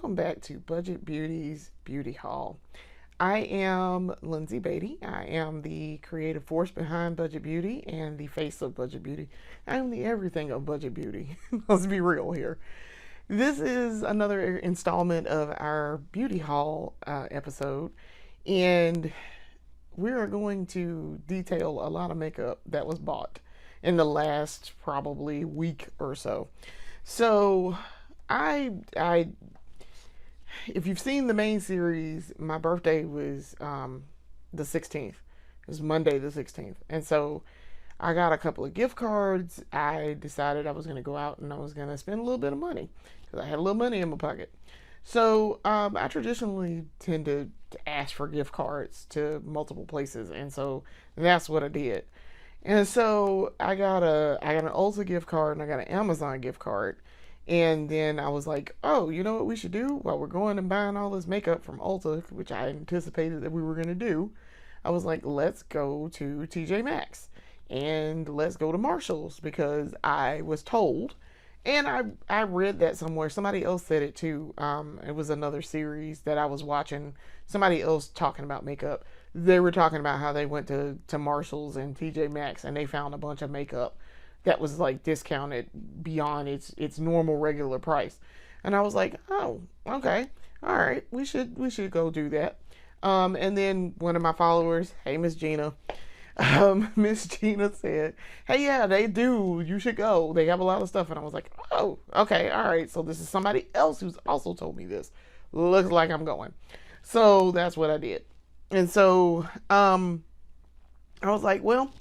welcome back to Budget Beauty's Beauty Haul. I am Lindsay Beatty. I am the creative force behind Budget Beauty and the face of Budget Beauty. I am the everything of Budget Beauty. Let's be real here. This is another installment of our Beauty Haul episode, and we are going to detail a lot of makeup that was bought in the last probably week or so. So I if you've seen the main series, my birthday was the 16th. It was Monday the 16th. And so I got a couple of gift cards. I decided I was going to go out and I was going to spend a little bit of money because I had a little money in my pocket. So I traditionally tend to ask for gift cards to multiple places. And so that's what I did. And so I got an Ulta gift card and I got an Amazon gift card. And then I was like, oh, you know what we should do while we're going and buying all this makeup from Ulta, which I anticipated that we were going to do. I was like, let's go to TJ Maxx and let's go to Marshall's because I was told, and I read that somewhere. Somebody else said it too. It was another series that I was watching. Somebody else talking about makeup. They were talking about how they went to Marshall's and TJ Maxx and they found a bunch of makeup that was like discounted beyond its normal regular price. And I was like, oh, okay, all right, we should go do that. And then one of my followers, hey Miss Gina, Miss Gina said, hey, yeah, they do. You should go. They have a lot of stuff. And I was like, oh, okay, all right. So this is somebody else who's also told me this. Looks like I'm going. So that's what I did. And so I was like, well,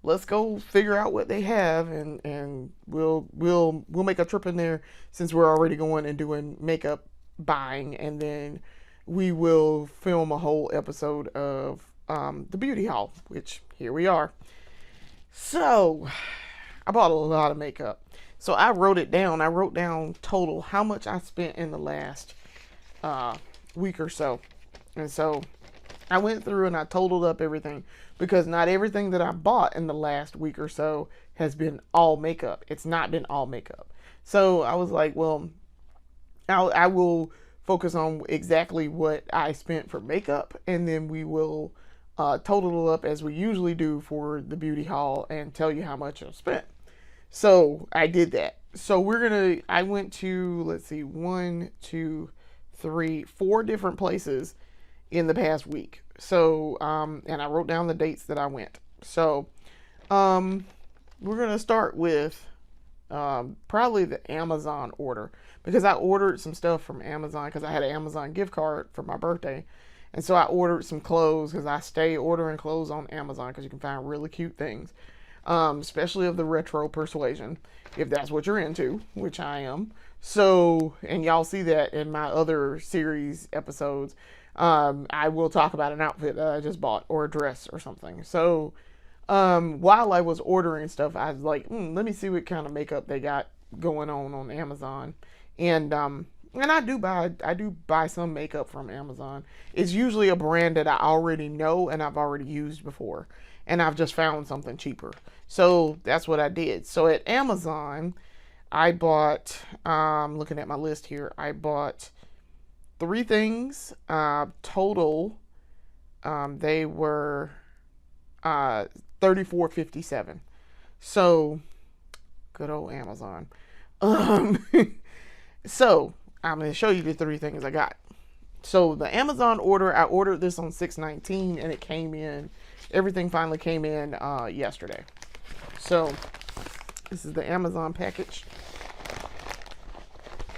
let's go figure out what they have and we'll make a trip in there since we're already going and doing makeup buying, and then we will film a whole episode of the beauty haul, which here we are. So I bought a lot of makeup, so I wrote it down. I wrote down total how much I spent in the last week or so. And so I went through and I totaled up everything because not everything that I bought in the last week or so has been all makeup. It's not been all makeup. So I was like, well, I will focus on exactly what I spent for makeup, and then we will total it up as we usually do for the beauty haul and tell you how much I spent. So I did that. So I went to, let's see, 1, 2, 3, 4 different places in the past week. So, and I wrote down the dates that I went. So, we're going to start with probably the Amazon order because I ordered some stuff from Amazon because I had an Amazon gift card for my birthday. And so I ordered some clothes because I stay ordering clothes on Amazon because you can find really cute things, especially of the retro persuasion, if that's what you're into, which I am. So, and y'all see that in my other series episodes. I will talk about an outfit that I just bought or a dress or something. So, while I was ordering stuff, I was like, let me see what kind of makeup they got going on Amazon. And I do buy some makeup from Amazon. It's usually a brand that I already know and I've already used before, and I've just found something cheaper. So that's what I did. So at Amazon, I bought, looking at my list here, I bought 3 things. Total, they were $34.57. So good old Amazon. Um, so I'm going to show you the 3 things I got. So the Amazon order, I ordered this on 6/19 and it came in. Everything finally came in yesterday. So this is the Amazon package,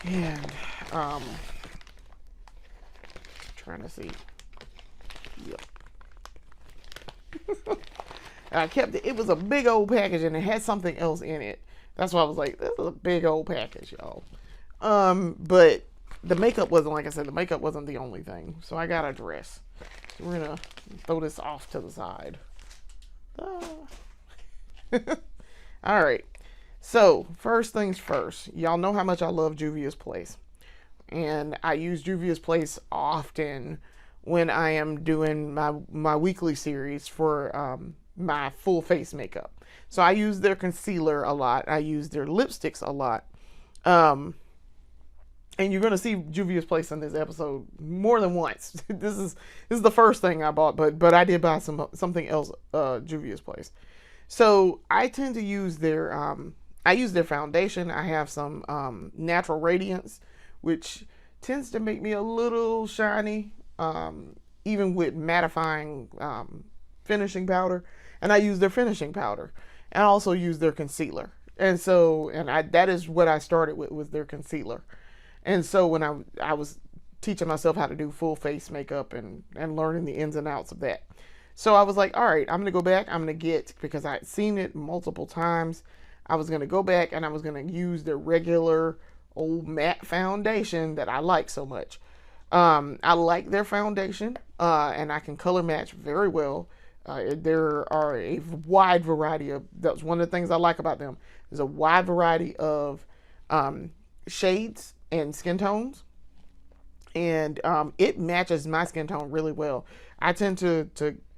and trying to see. Yep. I kept it. It was a big old package and it had something else in it. That's why I was like, this is a big old package, y'all. But the makeup wasn't, like I said, the makeup wasn't the only thing. So I got a dress. So we're gonna throw this off to the side. All right. So first things first, y'all know how much I love Juvia's Place, and I use Juvia's Place often when I am doing my weekly series for my full face makeup. So I use their concealer a lot. I use their lipsticks a lot. and you're gonna see Juvia's Place in this episode more than once. This is the first thing I bought, but I did buy something else, Juvia's Place. So I tend to use their I use their foundation. I have some Natural Radiance, which tends to make me a little shiny, even with mattifying finishing powder. And I use their finishing powder, and I also use their concealer. That is what I started with, was their concealer. And so when I was teaching myself how to do full face makeup and learning the ins and outs of that. So I was like, all right, I'm going to go back. I'm going to get, because I had seen it multiple times, I was going to go back and I was going to use their regular old matte foundation that I like so much. I like their foundation, and I can color match very well. There are a wide variety of, that's one of the things I like about them. There's a wide variety of shades and skin tones, and it matches my skin tone really well. I tend to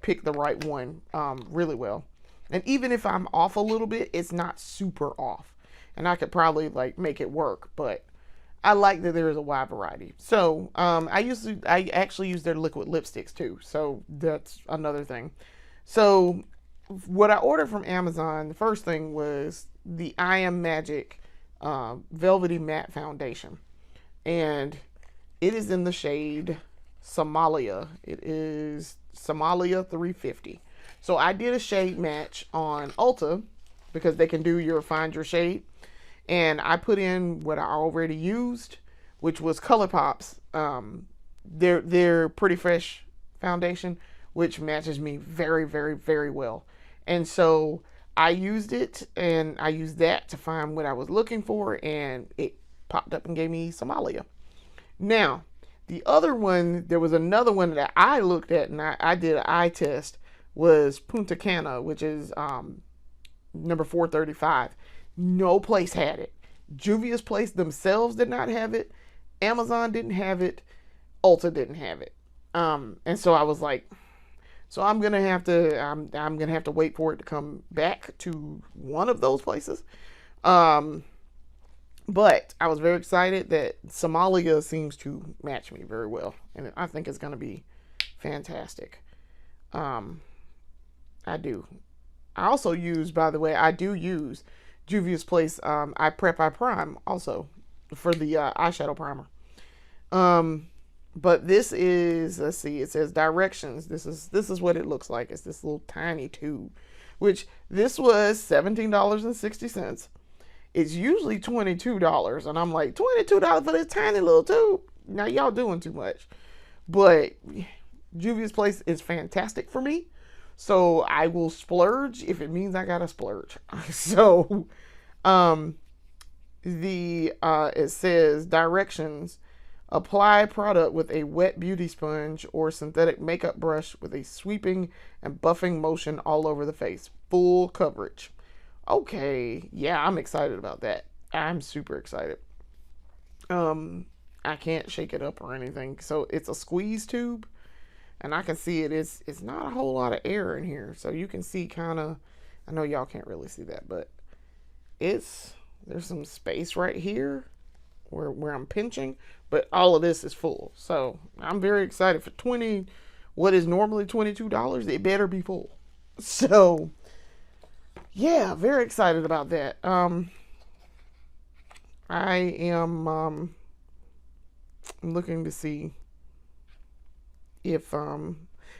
pick the right one really well. And even if I'm off a little bit, it's not super off. And I could probably like make it work, but I like that there is a wide variety. So I actually use their liquid lipsticks too. So that's another thing. So what I ordered from Amazon, the first thing was the I Am Magic Velvety Matte Foundation. And it is in the shade Somalia. It is Somalia 350. So I did a shade match on Ulta because they can do your find your shade. And I put in what I already used, which was ColourPop's their Pretty Fresh foundation, which matches me very, very, very well. And so I used it, and I used that to find what I was looking for, and it popped up and gave me Somalia. Now, the other one, there was another one that I looked at, and I did an eye test, was Punta Cana, which is number 435. No place had it. Juvia's Place themselves did not have it. Amazon didn't have it. Ulta didn't have it. And so I was like, so I'm gonna have to wait for it to come back to one of those places. But I was very excited that Somalia seems to match me very well, and I think it's gonna be fantastic. I do. I also use, by the way, I do use Juvia's Place I Prime also for the eyeshadow primer. But this is, let's see, it says directions. This is what it looks like. It's this little tiny tube, which this was $17.60. It's usually $22, and I'm like, $22 for this tiny little tube? Now y'all doing too much. But Juvia's Place is fantastic for me, so I will splurge if it means I gotta splurge. So it says directions: apply product with a wet beauty sponge or synthetic makeup brush with a sweeping and buffing motion all over the face. Full coverage. Okay, yeah, I'm excited about that. I'm super excited. I can't shake it up or anything. So it's a squeeze tube, and I can see it's not a whole lot of air in here. So you can see kind of, I know y'all can't really see that, but there's some space right here where I'm pinching, but all of this is full. So I'm very excited for what is normally $22. It better be full. So yeah, very excited about that. I am looking to see if and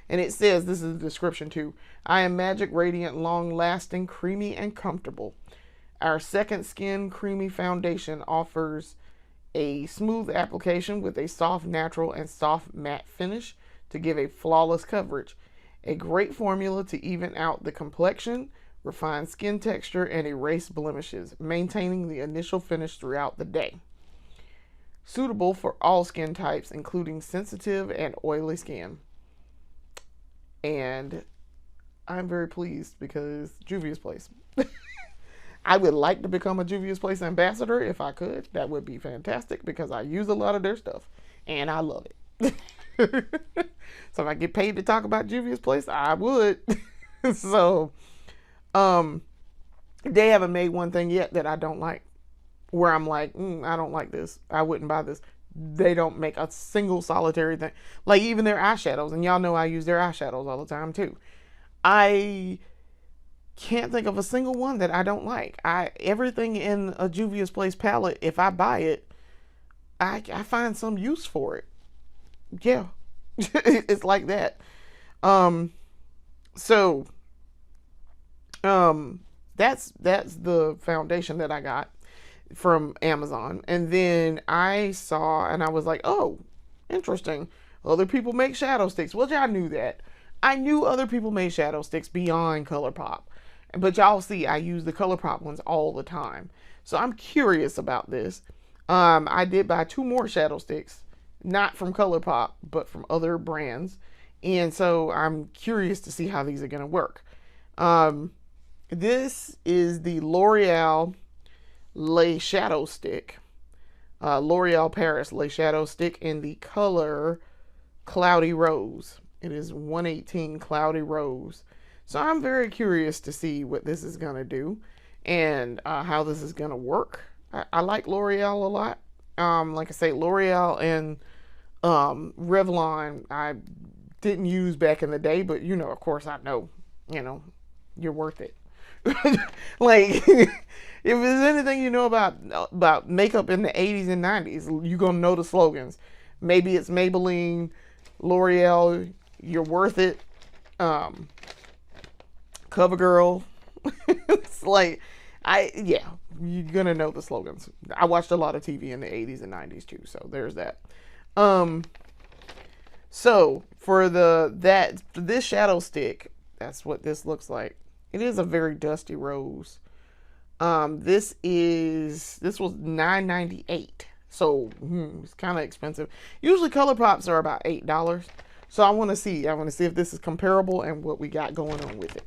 it says, this is the description too: I Am Magic Radiant, long lasting, creamy and comfortable. Our second skin creamy foundation offers a smooth application with a soft natural and soft matte finish to give a flawless coverage. A great formula to even out the complexion, refine skin texture, and erase blemishes, maintaining the initial finish throughout the day. Suitable for all skin types, including sensitive and oily skin. And I'm very pleased because Juvia's Place. I would like to become a Juvia's Place ambassador if I could. That would be fantastic because I use a lot of their stuff and I love it. So if I get paid to talk about Juvia's Place, I would. So they haven't made one thing yet that I don't like. where I'm like, I don't like this. I wouldn't buy this. They don't make a single solitary thing. Like even their eyeshadows, and y'all know I use their eyeshadows all the time too. I can't think of a single one that I don't like. Everything in a Juvia's Place palette, if I buy it, I find some use for it. Yeah, it's like that. Um, so that's the foundation that I got from Amazon, and then I saw and I was like, oh, interesting. Other people make shadow sticks. Well, I knew that. I knew other people made shadow sticks beyond ColourPop, but y'all see, I use the ColourPop ones all the time. So I'm curious about this. I did buy 2 more shadow sticks, not from ColourPop, but from other brands. And so I'm curious to see how these are going to work. This is the L'Oreal Lay Shadow Stick. L'Oreal Paris Lay Shadow Stick in the color Cloudy Rose. It is 118 Cloudy Rose. So I'm very curious to see what this is going to do and how this is going to work. I like L'Oreal a lot. Like I say, L'Oreal and Revlon I didn't use back in the day, but of course I know, you're worth it. Like if there's anything you know about makeup in the 80s and 90s, you're going to know the slogans. Maybe it's Maybelline, L'Oreal, you're worth it. CoverGirl. It's like you're gonna know the slogans. I watched a lot of TV in the 80s and 90s too, so there's that. So for this shadow stick, that's what this looks like. It is a very dusty rose. This was $9.98, so it's kind of expensive. Usually ColourPops are about $8, so I want to see if this is comparable and what we got going on with it.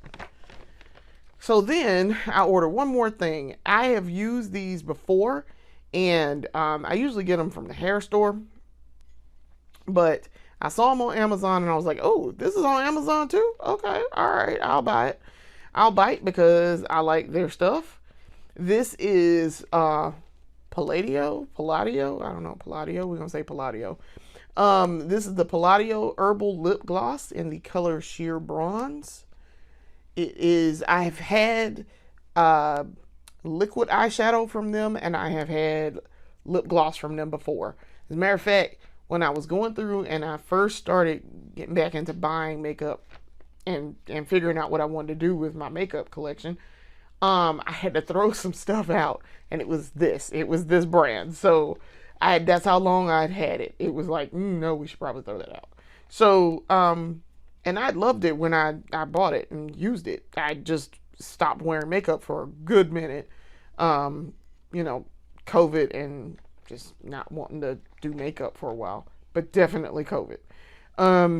So then I ordered one more thing. I have used these before, and I usually get them from the hair store, but I saw them on Amazon and I was like, oh, this is on Amazon too? Okay, all right, I'll buy it. I'll bite because I like their stuff. This is Palladio. I don't know, Palladio. We're gonna say Palladio. This is the Palladio Herbal Lip Gloss in the color Sheer Bronze. I've had liquid eyeshadow from them, and I have had lip gloss from them before. As a matter of fact, when I was going through and I first started getting back into buying makeup and figuring out what I wanted to do with my makeup collection, I had to throw some stuff out, and it was this brand. So that's how long I'd had it. It was like, no, we should probably throw that out. So, and I loved it when I bought it and used it. I just stopped wearing makeup for a good minute. COVID and just not wanting to do makeup for a while, but definitely COVID.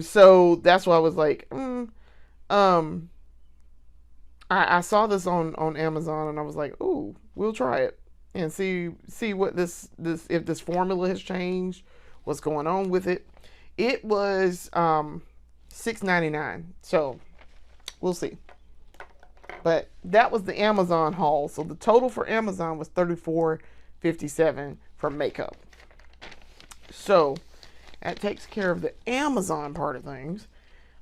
So that's why I was like, I saw this on Amazon and I was like, ooh, we'll try it and see what if this formula has changed, what's going on with it. It was $6.99, so we'll see. But that was the Amazon haul. So the total for Amazon was $34.57 for makeup. So that takes care of the Amazon part of things.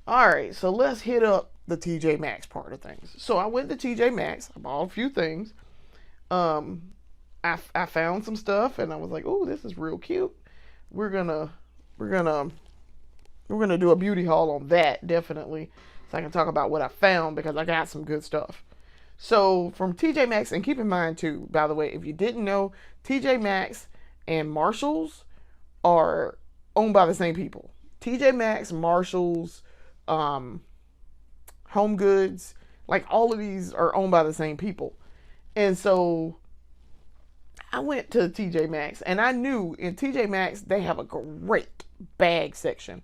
All right, so let's hit up the TJ Maxx part of things. So I went to TJ Maxx. I bought a few things. I found some stuff and I was like, oh, this is real cute. We're gonna do a beauty haul on that, definitely, so I can talk about what I found because I got some good stuff. So from TJ Maxx, and keep in mind too, by the way, if you didn't know, TJ Maxx and Marshalls are owned by the same people. TJ Maxx, Marshalls, Home Goods, like all of these are owned by the same people. And so I went to TJ Maxx and I knew in TJ Maxx they have a great bag section.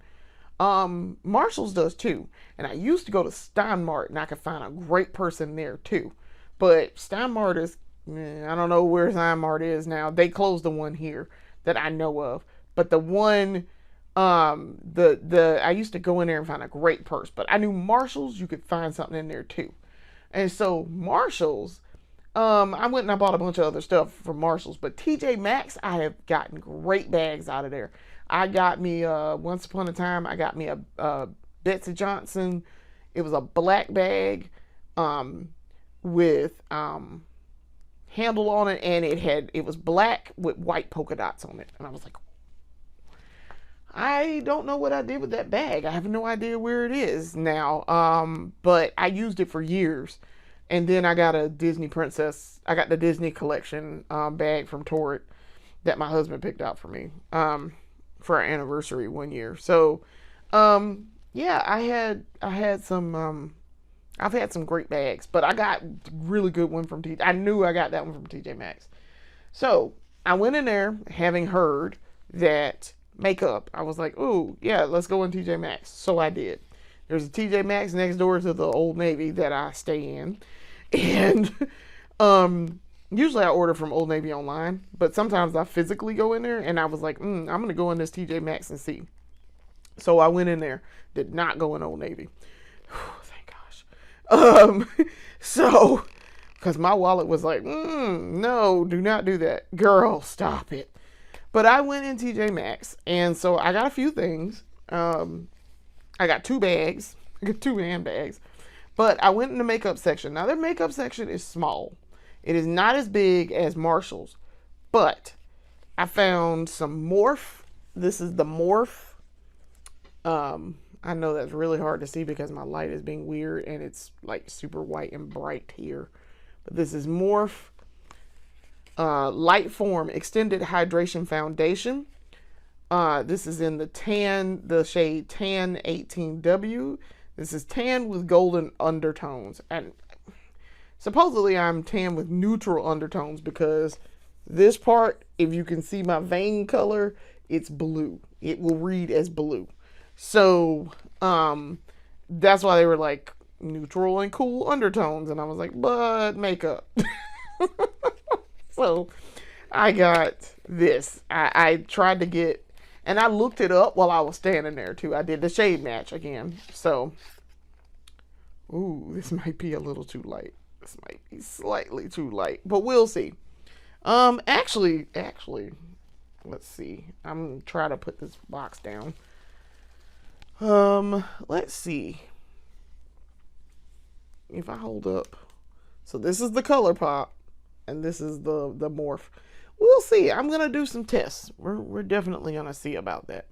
Marshalls does too. And I used to go to Stein Mart and I could find a great person there too. But Stein Mart is, I don't know where Stein Mart is now. They closed the one here that I know of. But the one, I used to go in there and find a great purse. But I knew Marshalls, you could find something in there too. And so Marshalls, I went and I bought a bunch of other stuff from Marshalls, but TJ Maxx, I have gotten great bags out of there. I got me once upon a time I got me a Betsy Johnson. It was a black bag um, with handle on it, and it was black with white polka dots on it, and I was like, I don't know what I did with that bag. I have no idea where it is now. But I used it for years. And then I got a Disney princess. I got the Disney collection bag from Torrid that my husband picked out for me for our anniversary one year. So, yeah, I had some I've had some great bags, but I got really good one from TJ. I knew I got that one from TJ Maxx. So I went in there having heard that makeup. I was like, ooh, yeah, let's go in TJ Maxx. So I did. There's a TJ Maxx next door to the Old Navy that I stay in. And usually I order from Old Navy online, but sometimes I physically go in there, and I was like, I'm going to go in this TJ Maxx and see. So I went in there, did not go in Old Navy. Thank gosh. So, because my wallet was like, no, do not do that. Girl, stop it. But I went in TJ Maxx, and so I got a few things. I got two bags. I got two handbags. But I went in the makeup section. Now, their makeup section is small. It is not as big as Marshall's. But I found some Morphe. This is the Morphe. I know that's really hard to see because my light is being weird and it's like super white and bright here. But this is Morphe Light Form Extended Hydration Foundation. This is in the shade Tan 18W. This is tan with golden undertones. And supposedly I'm tan with neutral undertones because this part, if you can see my vein color, it's blue. It will read as blue. So, that's why they were like neutral and cool undertones. And I was like, but makeup. So I got this. I tried to get, and I looked it up while I was standing there too. I did the shade match again. So, ooh, this might be a little too light. This might be slightly too light, but we'll see. Actually, let's see. I'm trying to put this box down. Let's see. If I hold up. So this is the ColourPop, and this is the Morphe. We'll see. I'm gonna do some tests. We're definitely gonna see about that.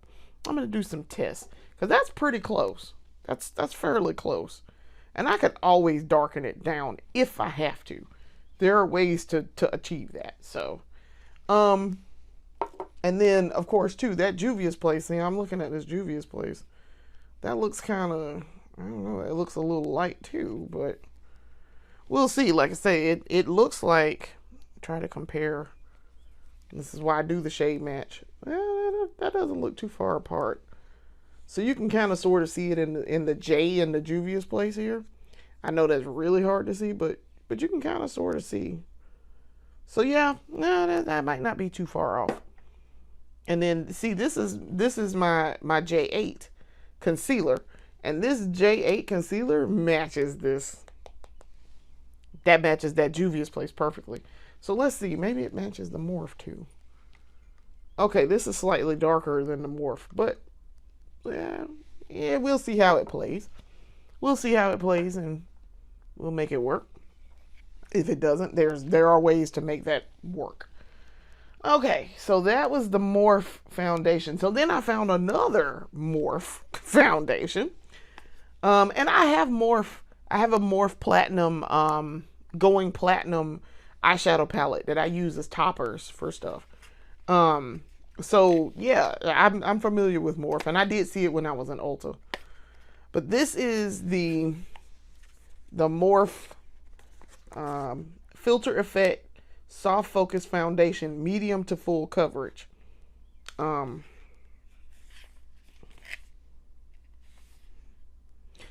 I'm gonna do some tests because that's pretty close. That's fairly close, and I could always darken it down if I have to. There are ways to achieve that. So, and then of course too that Juvia's Place. See, I'm looking at this Juvia's Place. That looks kind of, I don't know. It looks a little light too, but we'll see. Like I say, it looks like. Try to compare. This is why I do the shade match. Well, that doesn't look too far apart. So you can kind of sort of see it in the J in the Juvia's Place here. I know that's really hard to see, but you can kind of sort of see. So yeah, no, that might not be too far off. And then see, this is my J8 concealer, and this J8 concealer matches this. That matches that Juvia's Place perfectly. So let's see. Maybe it matches the Morphe too. Okay, this is slightly darker than the Morphe, but yeah, we'll see how it plays. We'll see how it plays, and we'll make it work. If it doesn't, there are ways to make that work. Okay, so that was the Morphe foundation. So then I found another Morphe foundation, and I have Morphe. I have a Morphe Platinum, Going Platinum eyeshadow palette that I use as toppers for stuff. So yeah, I'm familiar with Morphe, and I did see it when I was in Ulta. But this is the Morphe Filter Effect Soft Focus Foundation, medium to full coverage.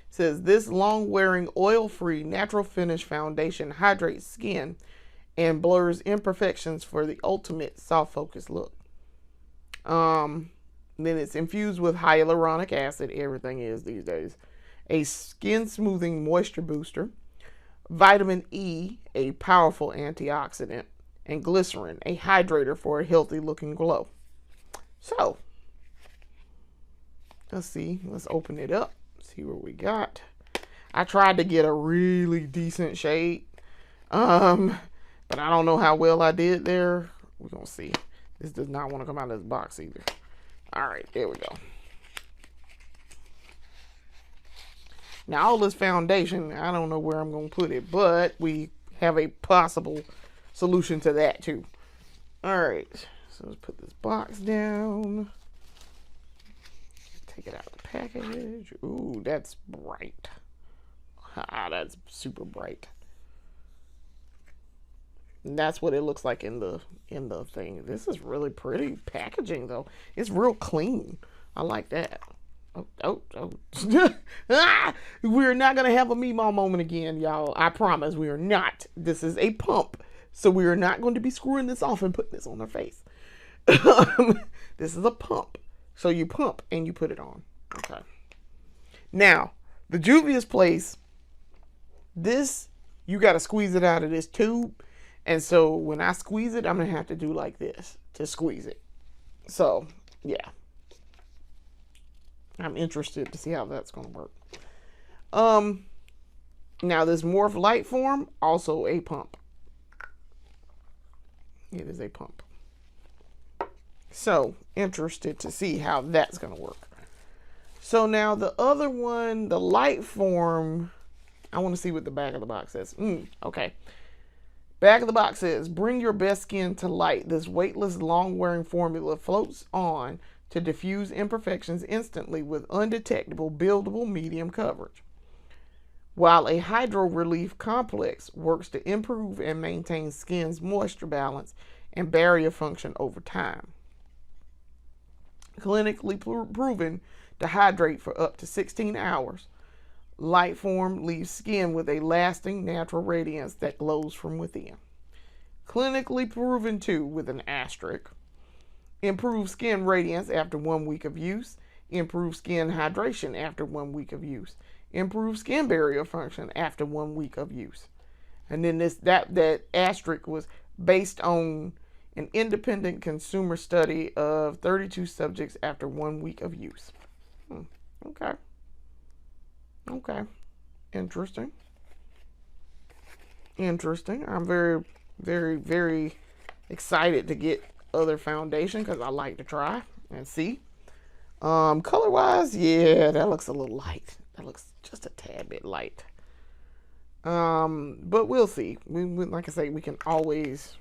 Says this long-wearing, oil-free, natural finish foundation hydrates skin and blurs imperfections for the ultimate soft focus look. Then it's infused with hyaluronic acid. Everything is these days. A skin smoothing moisture booster. vitamin E, a powerful antioxidant, and glycerin, a hydrator for a healthy looking glow. So, let's see. Let's open it up. See what we got. I tried to get a really decent shade. But I don't know how well I did there. We're going to see. This does not want to come out of this box either. All right, there we go. Now, all this foundation, I don't know where I'm going to put it, but we have a possible solution to that too. All right, so let's put this box down. Take it out of the package. Ooh, that's bright. Ah, that's super bright. And that's what it looks like in the thing. This is really pretty packaging though. It's real clean. I like that. Oh. Ah, we're not going to have a Meemaw moment again, y'all. I promise we are not. This is a pump. So we are not going to be screwing this off and putting this on our face. This is a pump. So you pump and you put it on. Okay. Now, the Juvia's Place, this, you got to squeeze it out of this tube. And so when I squeeze it, I'm going to have to do like this to squeeze it. So, yeah. I'm interested to see how that's going to work. Now this Morph Light Form, also a pump. It is a pump. So, interested to see how that's going to work. So now the other one, the Light Form, I want to see what the back of the box says. Okay. Back of the box says, bring your best skin to light. This weightless, long-wearing formula floats on to diffuse imperfections instantly with undetectable, buildable medium coverage. While a Hydro Relief Complex works to improve and maintain skin's moisture balance and barrier function over time. Clinically proven to hydrate for up to 16 hours, Light Form leaves skin with a lasting natural radiance that glows from within. Clinically proven to, with an asterisk, improve skin radiance after 1 week of use, improve skin hydration after 1 week of use, improve skin barrier function after 1 week of use. And then that asterisk was based on an independent consumer study of 32 subjects after 1 week of use. Okay. Interesting. I'm very, very, very excited to get other foundation because I like to try and see. Color wise, yeah, that looks a little light. That looks just a tad bit light. But we'll see. We like I say, we can always,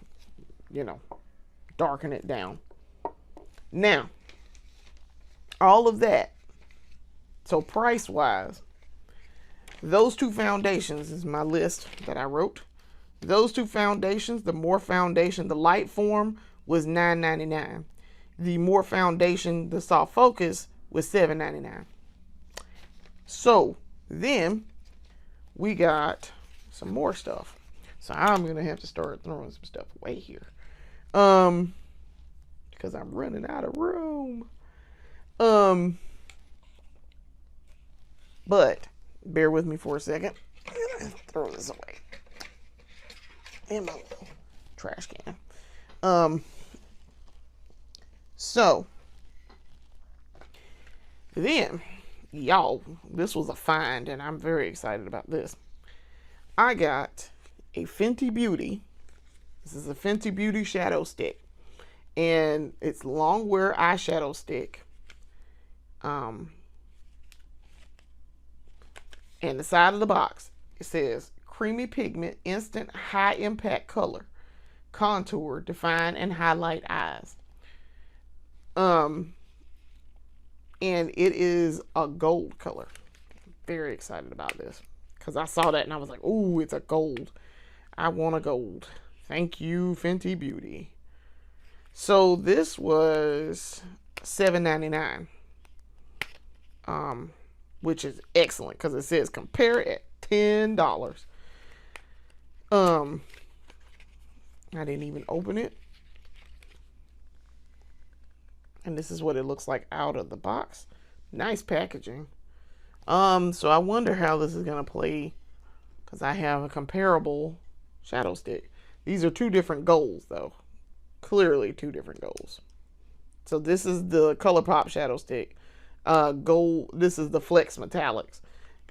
darken it down. Now, all of that. So price wise, those two foundations is my list that I wrote. Those two foundations, the Morph Foundation, the Light Form was $9.99. The Morph Foundation, the Soft Focus, was $7.99. So then we got some more stuff. So I'm gonna have to start throwing some stuff away here, because I'm running out of room. But bear with me for a second. I'm gonna throw this away in my little trash can. So then, y'all, this was a find, and I'm very excited about this. I got a Fenty Beauty. This is a Fenty Beauty shadow stick, and it's long wear eyeshadow stick. And the side of the box, it says creamy pigment, instant high impact color, contour, define, and highlight eyes. And it is a gold color. Very excited about this because I saw that and I was like, "Ooh, it's a gold. I want a gold." Thank you, Fenty Beauty. So this was $7.99. Which is excellent because it says compare at $10. I didn't even open it. And this is what it looks like out of the box. Nice packaging. So I wonder how this is gonna play, because I have a comparable shadow stick. These are two different goals though. Clearly two different goals. So this is the ColourPop shadow stick. Gold, this is the Flex Metallics.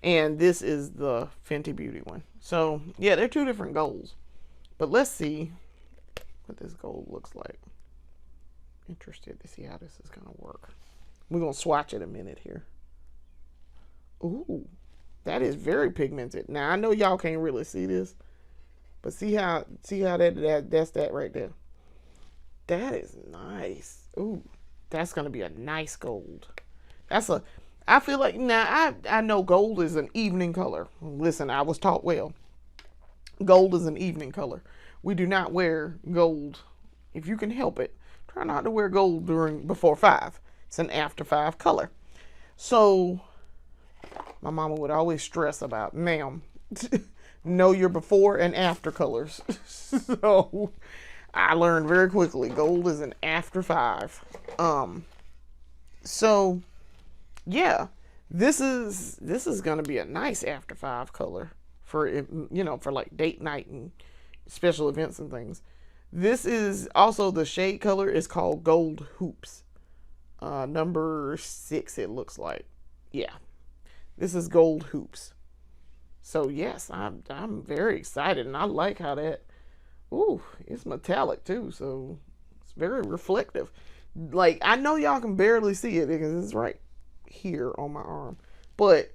And this is the Fenty Beauty one. So yeah, they're two different goals. But let's see what this gold looks like. Interested to see how this is going to work. We're going to swatch it a minute here. Ooh, that is very pigmented. Now I know y'all can't really see this, but see how that's that right there. That is nice. Ooh, that's going to be a nice gold. I feel like, now I know gold is an evening color. Listen, I was taught well. Gold is an evening color. We do not wear gold if you can help it. Try not to wear gold before 5. It's an after 5 color. So my mama would always stress about, ma'am, know your before and after colors. So I learned very quickly gold is an after 5. So yeah, this is gonna be a nice after 5 color for, for like date night and special events and things. This is also, the shade color is called Gold Hoops. Number 6 it looks like. Yeah. This is Gold Hoops. So yes, I'm very excited, and I like how that, ooh, it's metallic too, so it's very reflective. Like, I know y'all can barely see it because it's right here on my arm, but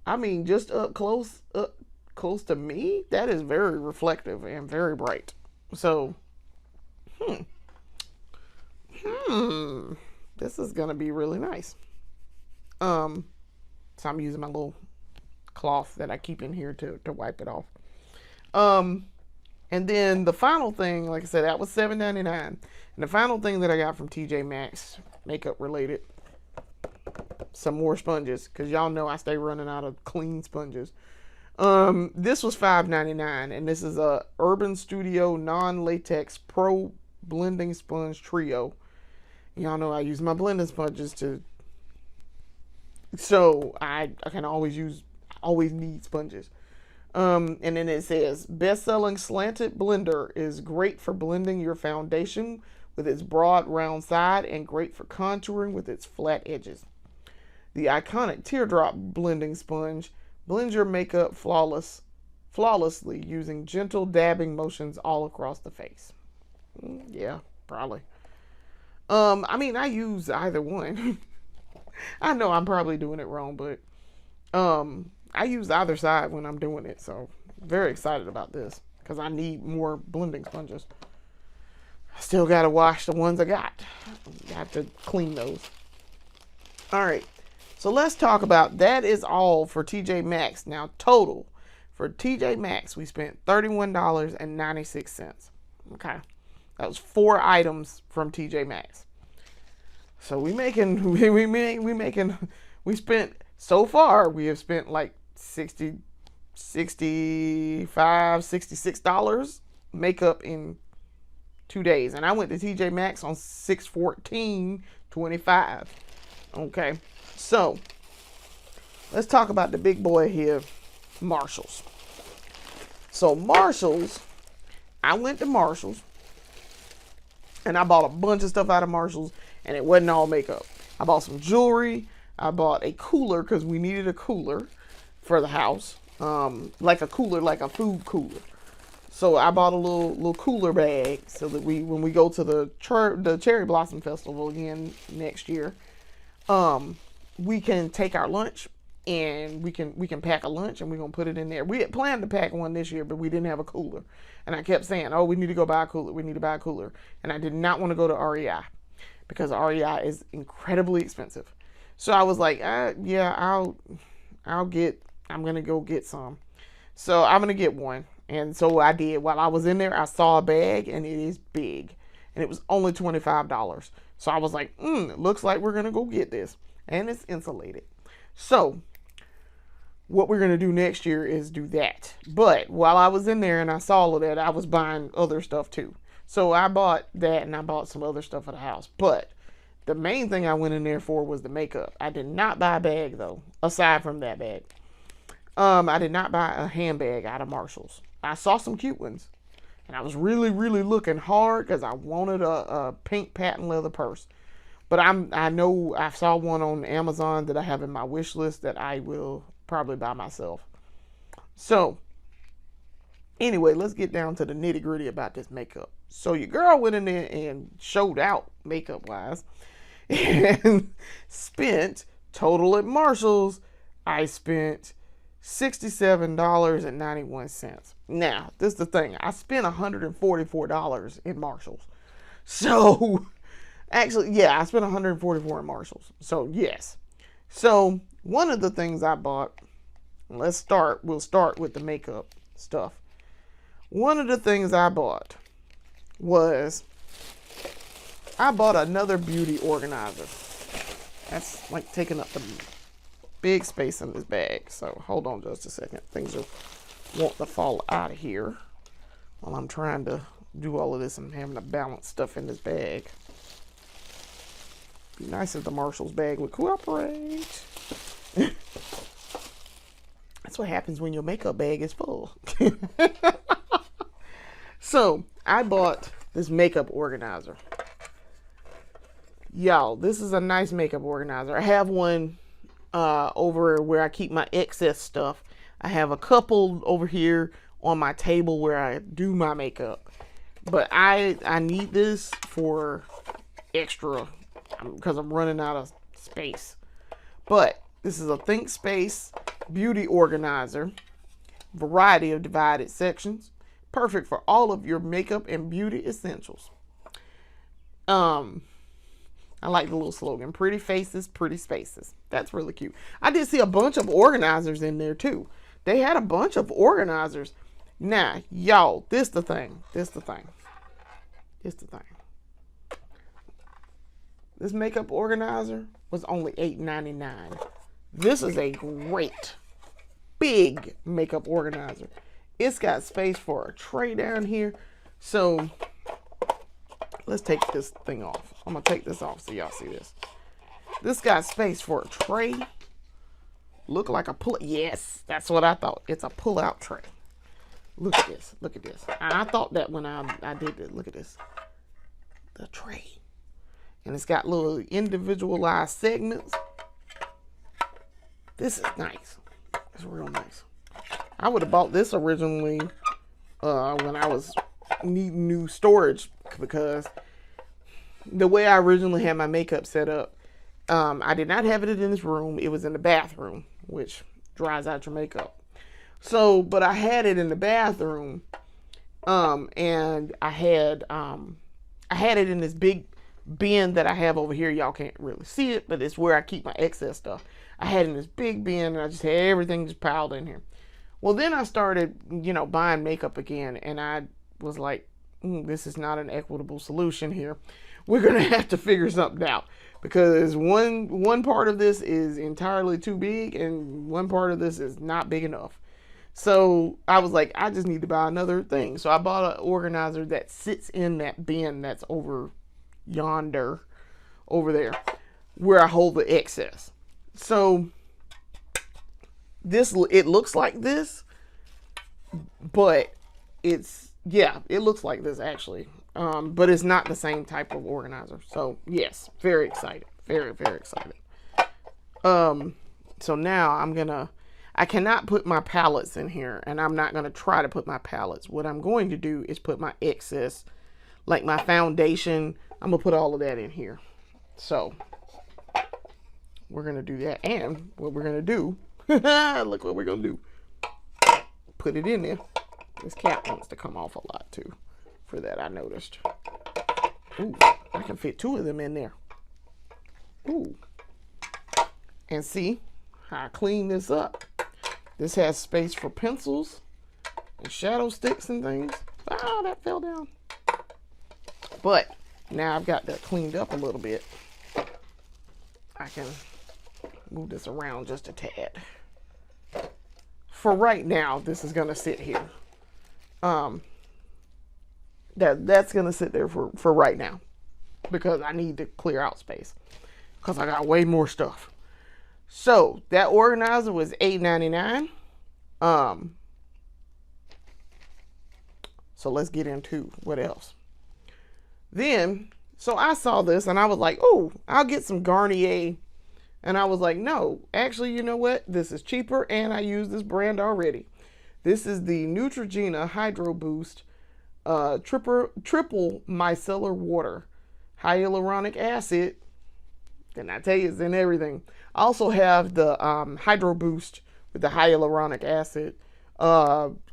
I mean, just up close to me, that is very reflective and very bright. So this is gonna be really nice. So I'm using my little cloth that I keep in here to wipe it off. And then the final thing, like I said, that was $7.99. And the final thing that I got from TJ Maxx, makeup related, some more sponges, because y'all know I stay running out of clean sponges. This was $5.99, and this is a Urban Studio non-latex pro blending sponge trio. Y'all know I use my blending sponges so I can always need sponges. And then it says, best-selling slanted blender is great for blending your foundation with its broad round side and great for contouring with its flat edges. The iconic teardrop blending sponge blends your makeup flawlessly using gentle dabbing motions all across the face. Yeah, probably. I mean, I use either one. I know I'm probably doing it wrong, but I use either side when I'm doing it, so very excited about this because I need more blending sponges. I still gotta wash the ones I got. I have to clean those. All right, so let's talk about, that is all for TJ Maxx. Now, total for TJ Maxx, we spent $31.96. Okay, that was 4 items from TJ Maxx. So we spent, so far we have spent like $65, $66 makeup in 2 days, and I went to TJ Maxx on 6/14/25. Okay, so let's talk about the big boy here, Marshalls. So Marshalls, I went to Marshalls and I bought a bunch of stuff out of Marshalls, and it wasn't all makeup. I bought some jewelry. I bought a cooler because we needed a cooler for the house, like a cooler, like a food cooler. So I bought a little cooler bag so that when we go to the Cherry Blossom Festival again next year, we can take our lunch and we can pack a lunch and we're gonna put it in there. We had planned to pack one this year, but we didn't have a cooler, and I kept saying, "Oh, we need to go buy a cooler. We need to buy a cooler," and I did not want to go to REI because REI is incredibly expensive. So I was like, yeah, I'm gonna go get some. So I'm gonna get one. And so I did. While I was in there, I saw a bag, and it is big, and it was only $25. So I was like, it looks like we're gonna go get this, and it's insulated. So what we're gonna do next year is do that. But while I was in there and I saw all of that, I was buying other stuff too. So I bought that, and I bought some other stuff for the house. But the main thing I went in there for was the makeup. I did not buy a bag though, aside from that bag. I did not buy a handbag out of Marshall's. I saw some cute ones, and I was really, really looking hard because I wanted a pink patent leather purse. But I know I saw one on Amazon that I have in my wish list that I will probably buy myself. So anyway, let's get down to the nitty gritty about this makeup. So your girl went in there and showed out makeup wise and spent total at Marshall's. I spent $67.91. Now, this is the thing. I spent $144 in Marshall's. So, actually, yeah, I spent $144 in Marshall's. So, yes. So, one of the things I bought, we'll start with the makeup stuff. One of the things I bought was, I bought another beauty organizer. That's like taking up the big space in this bag. So hold on just a second. Things are wanting to fall out of here while I'm trying to do all of this and having to balance stuff in this bag. Be nice if the Marshall's bag would cooperate. That's what happens when your makeup bag is full. So I bought this makeup organizer. Y'all, this is a nice makeup organizer. I have one over where I keep my excess stuff. I have a couple over here on my table where I do my makeup. But I need this for extra because I'm running out of space. But this is a ThinkSpace beauty organizer. Variety of divided sections. Perfect for all of your makeup and beauty essentials. I like the little slogan, pretty faces, pretty spaces. That's really cute. I did see a bunch of organizers in there too. They had a bunch of organizers. Now, y'all, this the thing. This makeup organizer was only $8.99. This is a great, big makeup organizer. It's got space for a tray down here. So, let's take this thing off. I'm going to take this off so y'all see this. This got space for a tray. Look like a pull. Yes, that's what I thought. It's a pull-out tray. Look at this. Look at this. And I thought that when I did it. Look at this. The tray. And it's got little individualized segments. This is nice. It's real nice. I would have bought this originally when I was needing new storage because the way I originally had my makeup set up, I did not have it in this room. It was in the bathroom, which dries out your makeup. So, but I had it in the bathroom, and I had it in this big bin that I have over here. Y'all can't really see it, but it's where I keep my excess stuff. I had it in this big bin, and I just had everything just piled in here. Well, then I started, buying makeup again, and I was like, this is not an equitable solution here. We're going to have to figure something out because one part of this is entirely too big and one part of this is not big enough. So I was like, I just need to buy another thing. So I bought an organizer that sits in that bin that's over yonder, over there, where I hold the excess. So it looks like this, but it looks like this actually. But it's not the same type of organizer. So yes, very excited. Very, very excited. So now I cannot put my palettes in here, and I'm not going to try to put my palettes. What I'm going to do is put my excess, like my foundation. I'm going to put all of that in here. So we're going to do that. And what we're going to do, look what we're going to do. Put it in there. This cap wants to come off a lot too. For that, I noticed. Ooh, I can fit 2 of them in there. Ooh. And see how I clean this up. This has space for pencils and shadow sticks and things. Ah, that fell down. But now I've got that cleaned up a little bit. I can move this around just a tad. For right now, this is going to sit here. That's going to sit there for right now because I need to clear out space because I got way more stuff. So that organizer was $8.99. Um, so let's get into what else. Then, so I saw this and I was like, oh, I'll get some Garnier. And I was like, no, actually, you know what? This is cheaper and I use this brand already. This is the Neutrogena Hydro Boost triple micellar water. Hyaluronic acid. Didn't I tell you it's in everything? I also have the Hydro Boost with the hyaluronic acid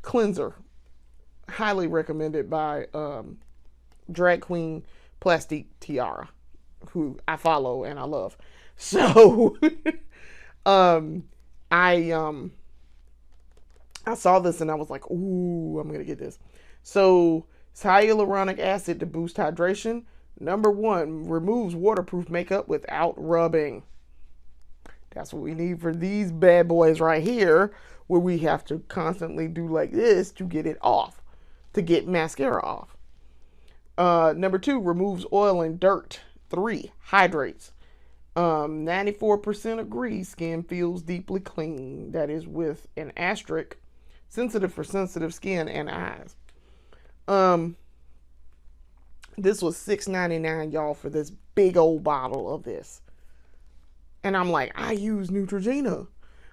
cleanser. Highly recommended by drag queen Plastique Tiara, who I follow and I love. So I saw this and I was like, ooh, I'm gonna get this. So it's hyaluronic acid to boost hydration. Number 1, removes waterproof makeup without rubbing. That's what we need for these bad boys right here, where we have to constantly do like this to get it off, to get mascara off. Number 2, removes oil and dirt. 3, hydrates. 94% agree skin feels deeply clean. That is with an asterisk, sensitive for sensitive skin and eyes. This was $6.99, y'all, for this big old bottle of this. And I'm like, I use Neutrogena.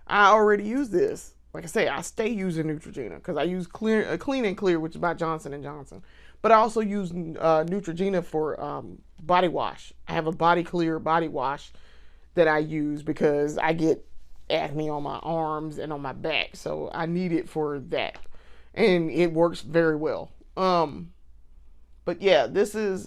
I already use this. Like I say, I stay using Neutrogena because I use Clean and Clear, which is by Johnson & Johnson. But I also use Neutrogena for body wash. I have a Body Clear body wash that I use because I get acne on my arms and on my back. So I need it for that. And it works very well. But yeah, this is,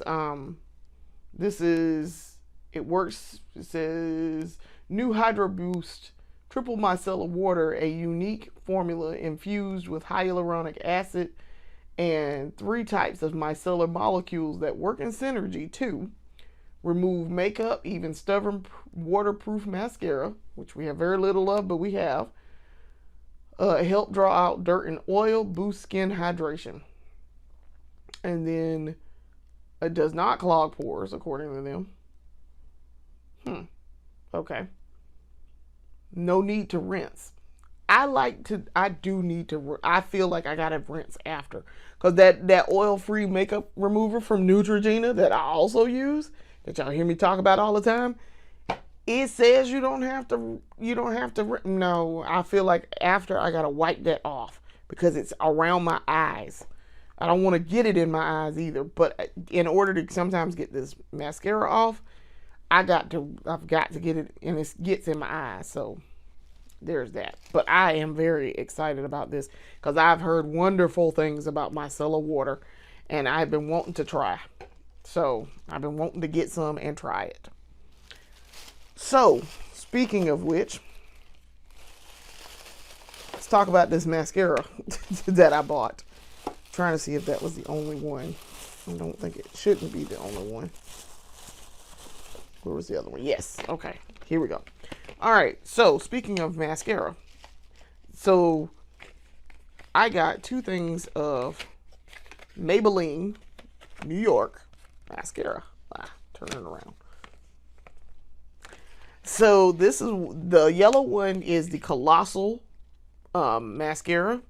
it works. It says new Hydro Boost triple micellar water, a unique formula infused with hyaluronic acid and 3 types of micellar molecules that work in synergy to remove makeup, even stubborn waterproof mascara, which we have very little of, but we have. Help draw out dirt and oil, boost skin hydration. And then it does not clog pores, according to them. Okay. No need to rinse. I do need to, I feel like I gotta rinse after. Because that oil-free makeup remover from Neutrogena that I also use, that y'all hear me talk about all the time, it says you don't have to, no, I feel like after I gotta wipe that off because it's around my eyes. I don't want to get it in my eyes either, but in order to sometimes get this mascara off, I've got to get it, and it gets in my eyes, so there's that. But I am very excited about this because I've heard wonderful things about micellar water, and I've been wanting to try. So I've been wanting to get some and try it. So speaking of which, let's talk about this mascara that I bought. I'm trying to see if that was the only one. I don't think it shouldn't be the only one. Where was the other one? Yes. Okay. Here we go. All right. So speaking of mascara, so I got 2 things of Maybelline New York mascara. Turn it around. So this is the yellow one is the Colossal mascara,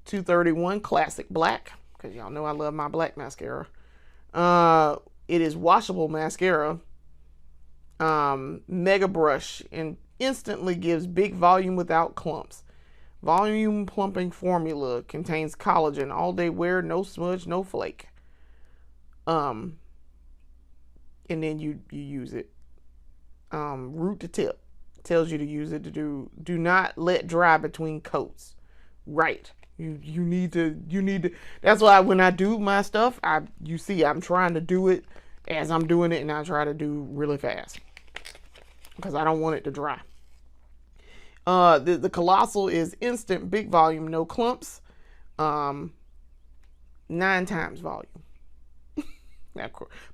231 Classic Black, because y'all know I love my black mascara. It is washable mascara. Mega brush and instantly gives big volume without clumps. Volume plumping formula contains collagen. All day wear, no smudge, no flake. And then you use it. Root to tip tells you to use it to do not let dry between coats. Right. You need to, that's why when I do my stuff, you see I'm trying to do it as I'm doing it, and I try to do really fast because I don't want it to dry. The Colossal is instant, big volume, no clumps, 9 times volume.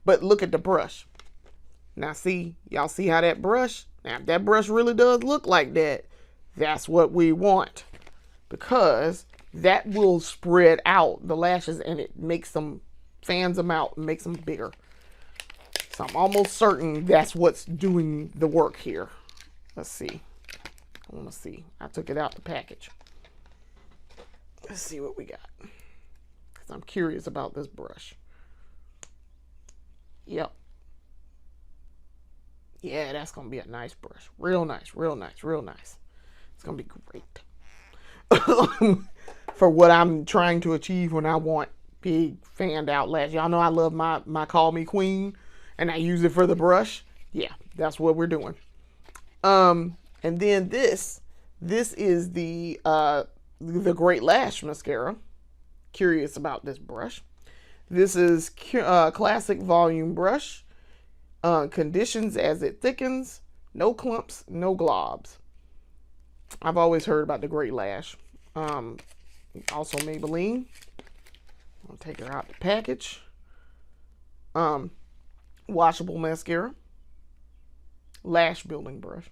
But look at the brush. Now y'all see how that brush, now if that brush really does look like that, that's what we want, because that will spread out the lashes and it makes them, fans them out and makes them bigger. So I'm almost certain that's what's doing the work here. Let's see. I want to see. I took it out the package. Let's see what we got. Because I'm curious about this brush. Yep. Yeah, that's going to be a nice brush. Real nice, real nice, real nice. It's going to be great. For what I'm trying to achieve when I want big fanned out lashes. Y'all know I love my Call Me Queen, and I use it for the brush. Yeah, that's what we're doing. And then this is the Great Lash Mascara. Curious about this brush. This is classic volume brush. Conditions as it thickens. No clumps, no globs. I've always heard about the Great Lash. Also Maybelline. I'll take her out the package. Washable mascara. Lash building brush.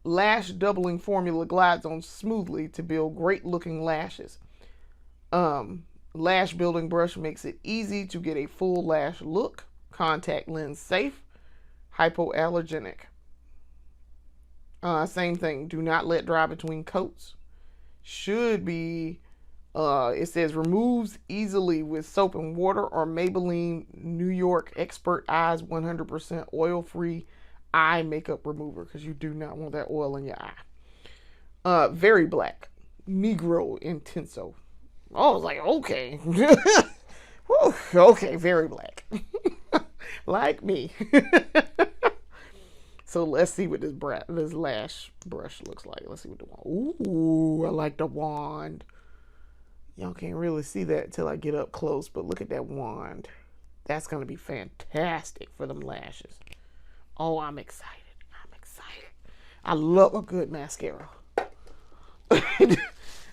Lash doubling formula glides on smoothly to build great looking lashes. Lash building brush makes it easy to get a full lash look. Contact lens safe. Hypoallergenic. Same thing. Do not let dry between coats. Should be, it says removes easily with soap and water or Maybelline New York Expert Eyes 100% oil-free eye makeup remover, because you do not want that oil in your eye. Very black. Negro Intenso. I was like, okay. Whew, okay, very black. Like me. So let's see what this lash brush looks like. Let's see what the wand. Ooh, I like the wand. Y'all can't really see that until I get up close, but look at that wand. That's going to be fantastic for them lashes. Oh, I'm excited. I'm excited. I love a good mascara.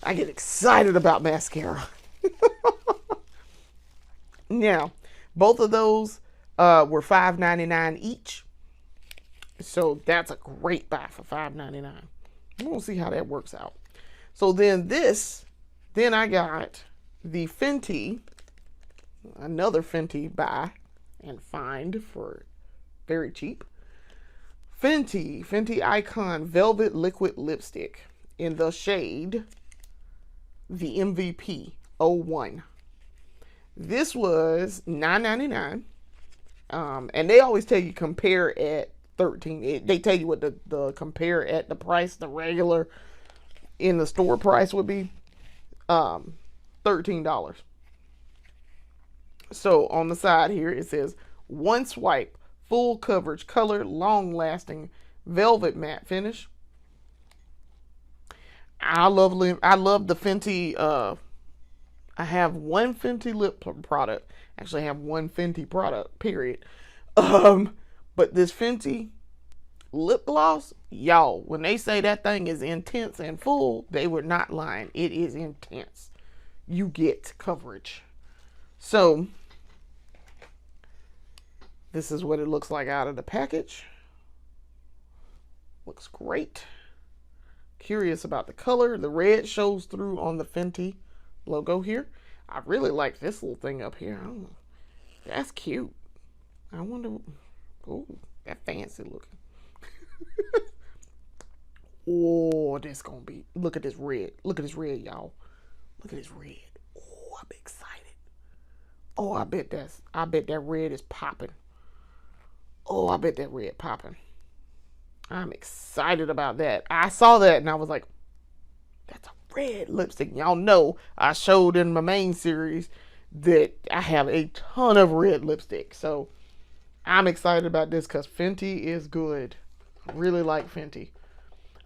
I get excited about mascara. Now, both of those were $5.99 each. So that's a great buy for $5.99. We'll see how that works out. So then I got the Fenty, another Fenty buy and find for very cheap. Fenty Icon Velvet Liquid Lipstick in the shade the MVP 01. This was $9.99. And they always tell you compare at 13. They tell you what the compare at the price, the regular in the store price would be $13. So on the side here it says one swipe, full coverage, color, long lasting, velvet matte finish. I love the Fenty. I have one Fenty lip product. Actually, I have one Fenty product. Period. But this Fenty lip gloss, y'all, when they say that thing is intense and full, they were not lying. It is intense. You get coverage. So this is what it looks like out of the package. Looks great. Curious about the color. The red shows through on the Fenty logo here. I really like this little thing up here. Oh, that's cute. I wonder. Oh, that fancy looking. Oh, that's gonna be. Look at this red. Look at this red, y'all. Look at this red. Oh, I'm excited. Oh, I bet that red is popping. Oh, I bet that red popping. I'm excited about that. I saw that and I was like, that's a red lipstick. Y'all know I showed in my main series that I have a ton of red lipstick. So I'm excited about this because Fenty is good. I really like Fenty.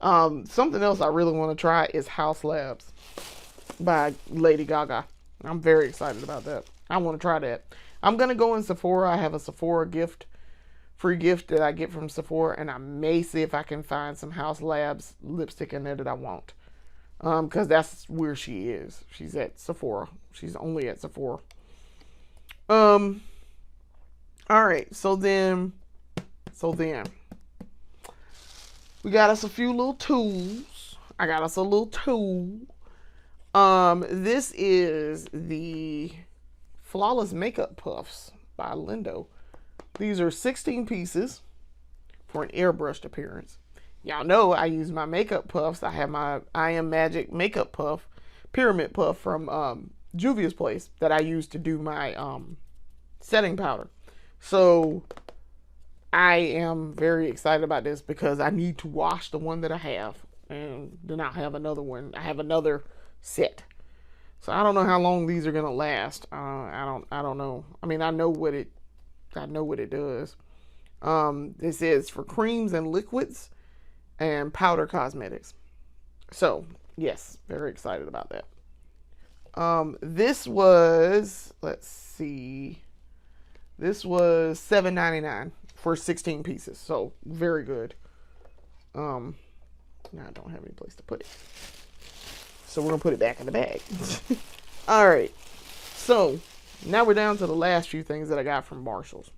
Something else I really want to try is Haus Labs by Lady Gaga. I'm very excited about that. I want to try that. I'm going to go in Sephora. I have a Sephora free gift that I get from Sephora, and I may see if I can find some Haus Labs lipstick in there that I want. Because that's where she is. She's at Sephora. She's only at Sephora. Alright, so then we got us a few little tools. I got us a little tool. This is the Flawless Makeup Puffs by Lindo. These are 16 pieces for an airbrushed appearance. Y'all know I use my makeup puffs. I have my I Am Magic makeup puff Pyramid Puff from Juvia's Place that I use to do my setting powder. So I am very excited about this because I need to wash the one that I have, and then I'll have another one. I have another set. So I don't know how long these are gonna last. I don't know. I mean, I know what it does. This is for creams and liquids and powder cosmetics. So yes, very excited about that. This was, let's see, this was $7.99 for 16 pieces. So very good. Now I don't have any place to put it, so we're gonna put it back in the bag. All right. So now we're down to the last few things that I got from Marshalls.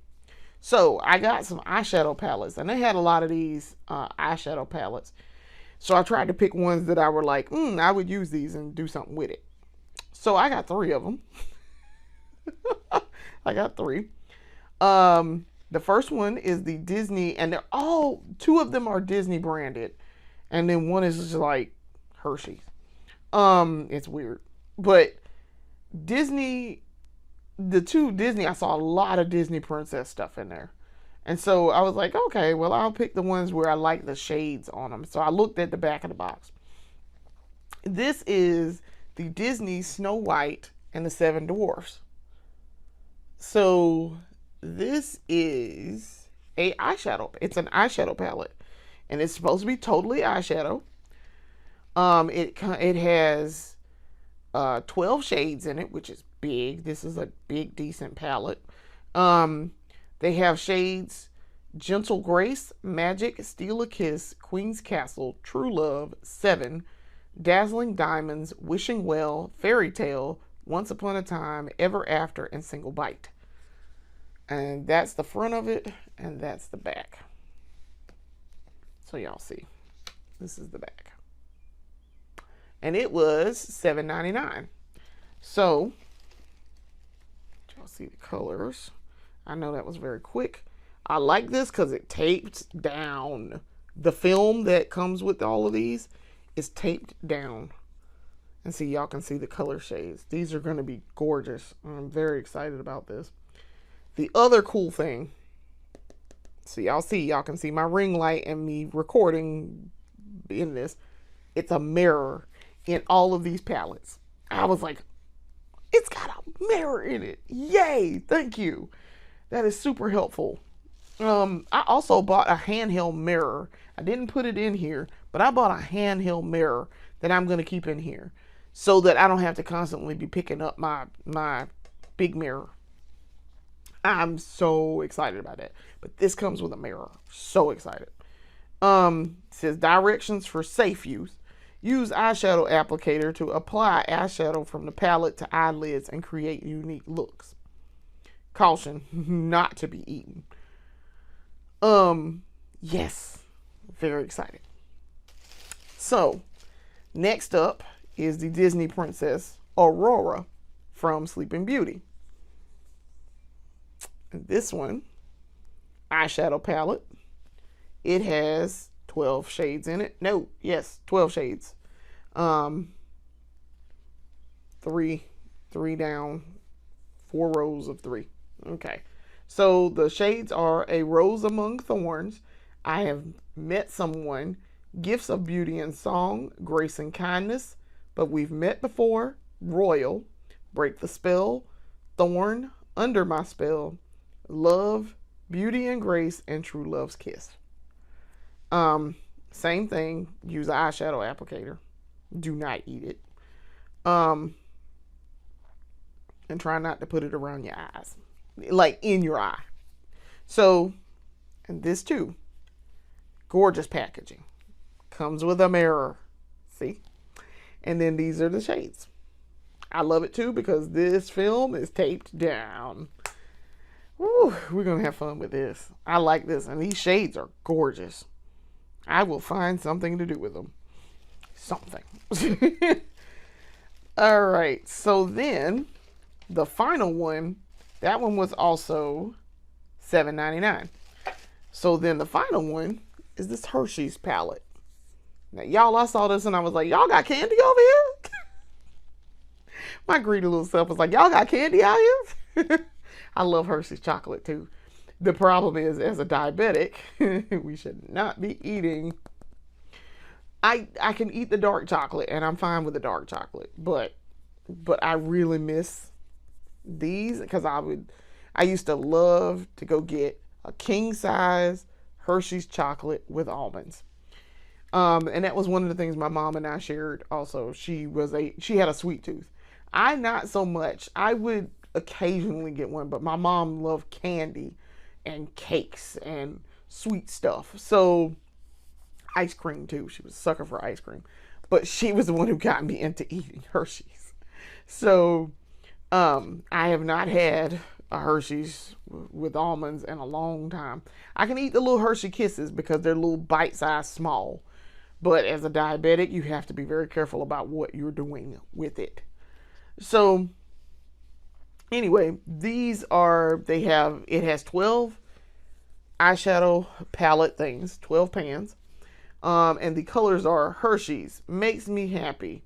So I got some eyeshadow palettes, and they had a lot of these eyeshadow palettes. So I tried to pick ones that I were like, I would use these and do something with it. So I got 3 of them. I got 3. The first one is the Disney, and they're all, 2 of them are Disney branded, and then one is just like Hershey's. It's weird, but Disney, the 2 Disney, I saw a lot of Disney princess stuff in there. And so I was like, okay, well, I'll pick the ones where I like the shades on them. So I looked at the back of the box. This is the Disney Snow White and the 7 Dwarfs. So this is a eyeshadow. It's an eyeshadow palette, and it's supposed to be totally eyeshadow. It has 12 shades in it, which is big. This is a big, decent palette. They have shades Gentle Grace, Magic, Steal a Kiss, Queen's Castle, True Love, 7, Dazzling Diamonds, Wishing Well, Fairy Tale, Once Upon a Time, Ever After, and Single Bite. And that's the front of it, and that's the back. So y'all see, this is the back. And it was $7.99. So, y'all see the colors. I know that was very quick. I like this because it taped down. The film that comes with all of these is taped down. And see, y'all can see the color shades. These are going to be gorgeous. I'm very excited about this. The other cool thing, so y'all can see my ring light and me recording in this. It's a mirror in all of these palettes. I was like, it's got a mirror in it. Yay, thank you. That is super helpful. I also bought a handheld mirror. I didn't put it in here, but I bought a handheld mirror that I'm going to keep in here so that I don't have to constantly be picking up my big mirror. I'm so excited about that. But this comes with a mirror. So excited. It says directions for safe use. Use eyeshadow applicator to apply eyeshadow from the palette to eyelids and create unique looks. Caution, not to be eaten. Yes, very excited. So, next up is the Disney Princess Aurora from Sleeping Beauty. And this one, eyeshadow palette, it has 12 shades in it. No, yes, 12 shades. 3 down, 4 rows of 3. Okay. So the shades are A Rose Among Thorns, I Have Met Someone, Gifts of Beauty and Song, Grace and Kindness, But We've Met Before, Royal, Break the Spell, Thorn, Under My Spell, Love, Beauty and Grace, and True Love's Kiss. Same thing, use an eyeshadow applicator. Do not eat it. And try not to put it around your eyes. Like in your eye. So, and this too. Gorgeous packaging. Comes with a mirror. See? And then these are the shades. I love it too because this film is taped down. Woo, we're going to have fun with this. I like this. And these shades are gorgeous. I will find something to do with them. Something. All right. So then, the final one, that one was also $7.99. So then the final one is this Hershey's palette. Now, y'all, I saw this and I was like, y'all got candy over here? My greedy little self was like, y'all got candy out here? I love Hershey's chocolate too. The problem is, as a diabetic, we should not be eating. I can eat the dark chocolate, and I'm fine with the dark chocolate, but I really miss these because I used to love to go get a king size Hershey's chocolate with almonds. And that was one of the things my mom and I shared. Also, she had a sweet tooth. I not so much. I would occasionally get one, but my mom loved candy and cakes and sweet stuff. So ice cream too. She was a sucker for ice cream, but she was the one who got me into eating Hershey's. So I have not had a Hershey's with almonds in a long time. I can eat the little Hershey Kisses because they're little bite-sized small. But as a diabetic, you have to be very careful about what you're doing with it. So anyway, it has 12 eyeshadow palette things, 12 pans. And the colors are Hershey's makes me happy.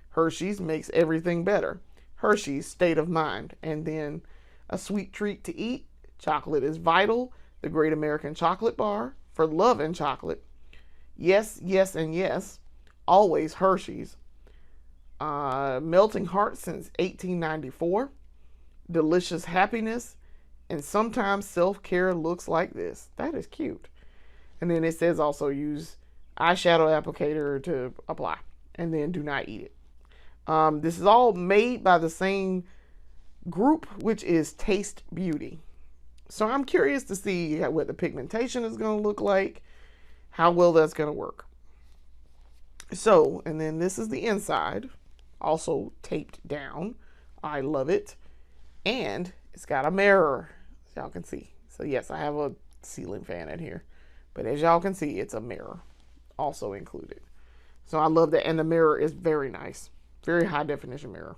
Hershey's makes everything better. Hershey's state of mind. And then a sweet treat to eat. Chocolate is vital. The Great American Chocolate Bar for love and chocolate. Yes, yes, and yes. Always Hershey's. Melting Heart since 1894. Delicious happiness. And sometimes self-care looks like this. That is cute. And then it says also use eyeshadow applicator to apply. And then do not eat it. This is all made by the same group, which is Taste Beauty. So I'm curious to see what the pigmentation is going to look like, how well that's going to work. So, and then this is the inside, also taped down. I love it. And it's got a mirror, as y'all can see. So yes, I have a ceiling fan in here. But as y'all can see, it's a mirror also included. So I love that. And the mirror is very nice. Very high definition mirror.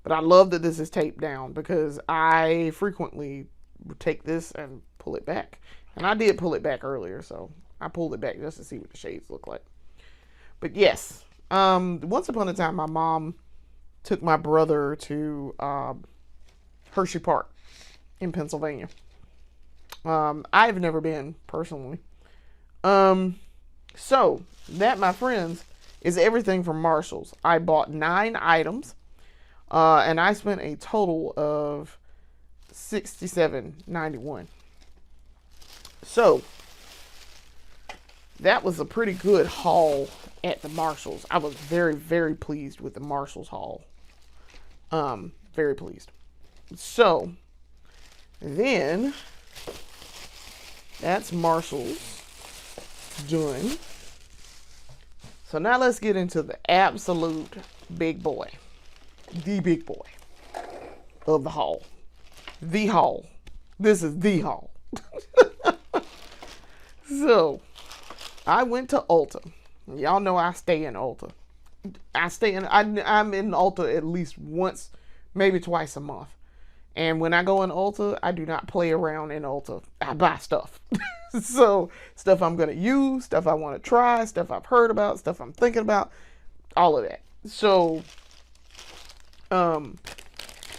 But I love that this is taped down because I frequently take this and pull it back. And I did pull it back earlier, so I pulled it back just to see what the shades look like. But yes, once upon a time, my mom took my brother to Hershey Park in Pennsylvania. I've never been personally. So that, my friends, is everything from Marshall's. I bought 9 items, and I spent a total of $67.91. So that was a pretty good haul at the Marshalls. I was very, very pleased with the Marshalls haul. Very pleased. So then that's Marshalls done. So now let's get into the absolute big boy. The big boy of the haul. The haul. This is the haul. So I went to Ulta. Y'all know I stay in Ulta. I'm in Ulta at least once, maybe twice a month. And when I go in Ulta, I do not play around in Ulta. I buy stuff. So stuff I'm going to use, stuff I want to try, stuff I've heard about, stuff I'm thinking about, all of that. So I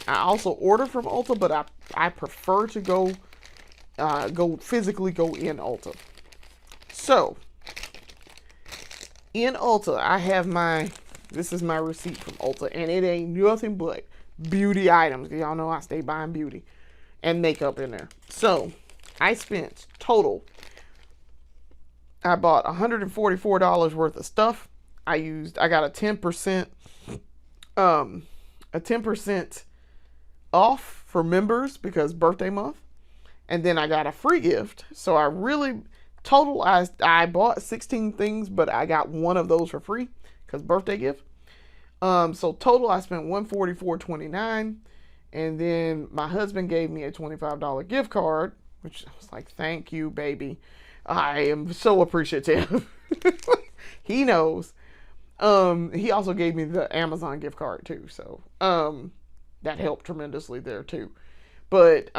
also order from Ulta, but I prefer to go physically go in Ulta. So in Ulta, I have this is my receipt from Ulta, and it ain't nothing but beauty items. Y'all know I stay buying beauty and makeup in there. So I spent total, I bought $144 worth of stuff. I got a 10% off for members because birthday month. And then I got a free gift. So I really, total, I bought 16 things, but I got one of those for free because birthday gift. So total, I spent $144.29. And then my husband gave me a $25 gift card, which I was like, thank you, baby. I am so appreciative. He knows. He also gave me the Amazon gift card too. So, that helped tremendously there too. But,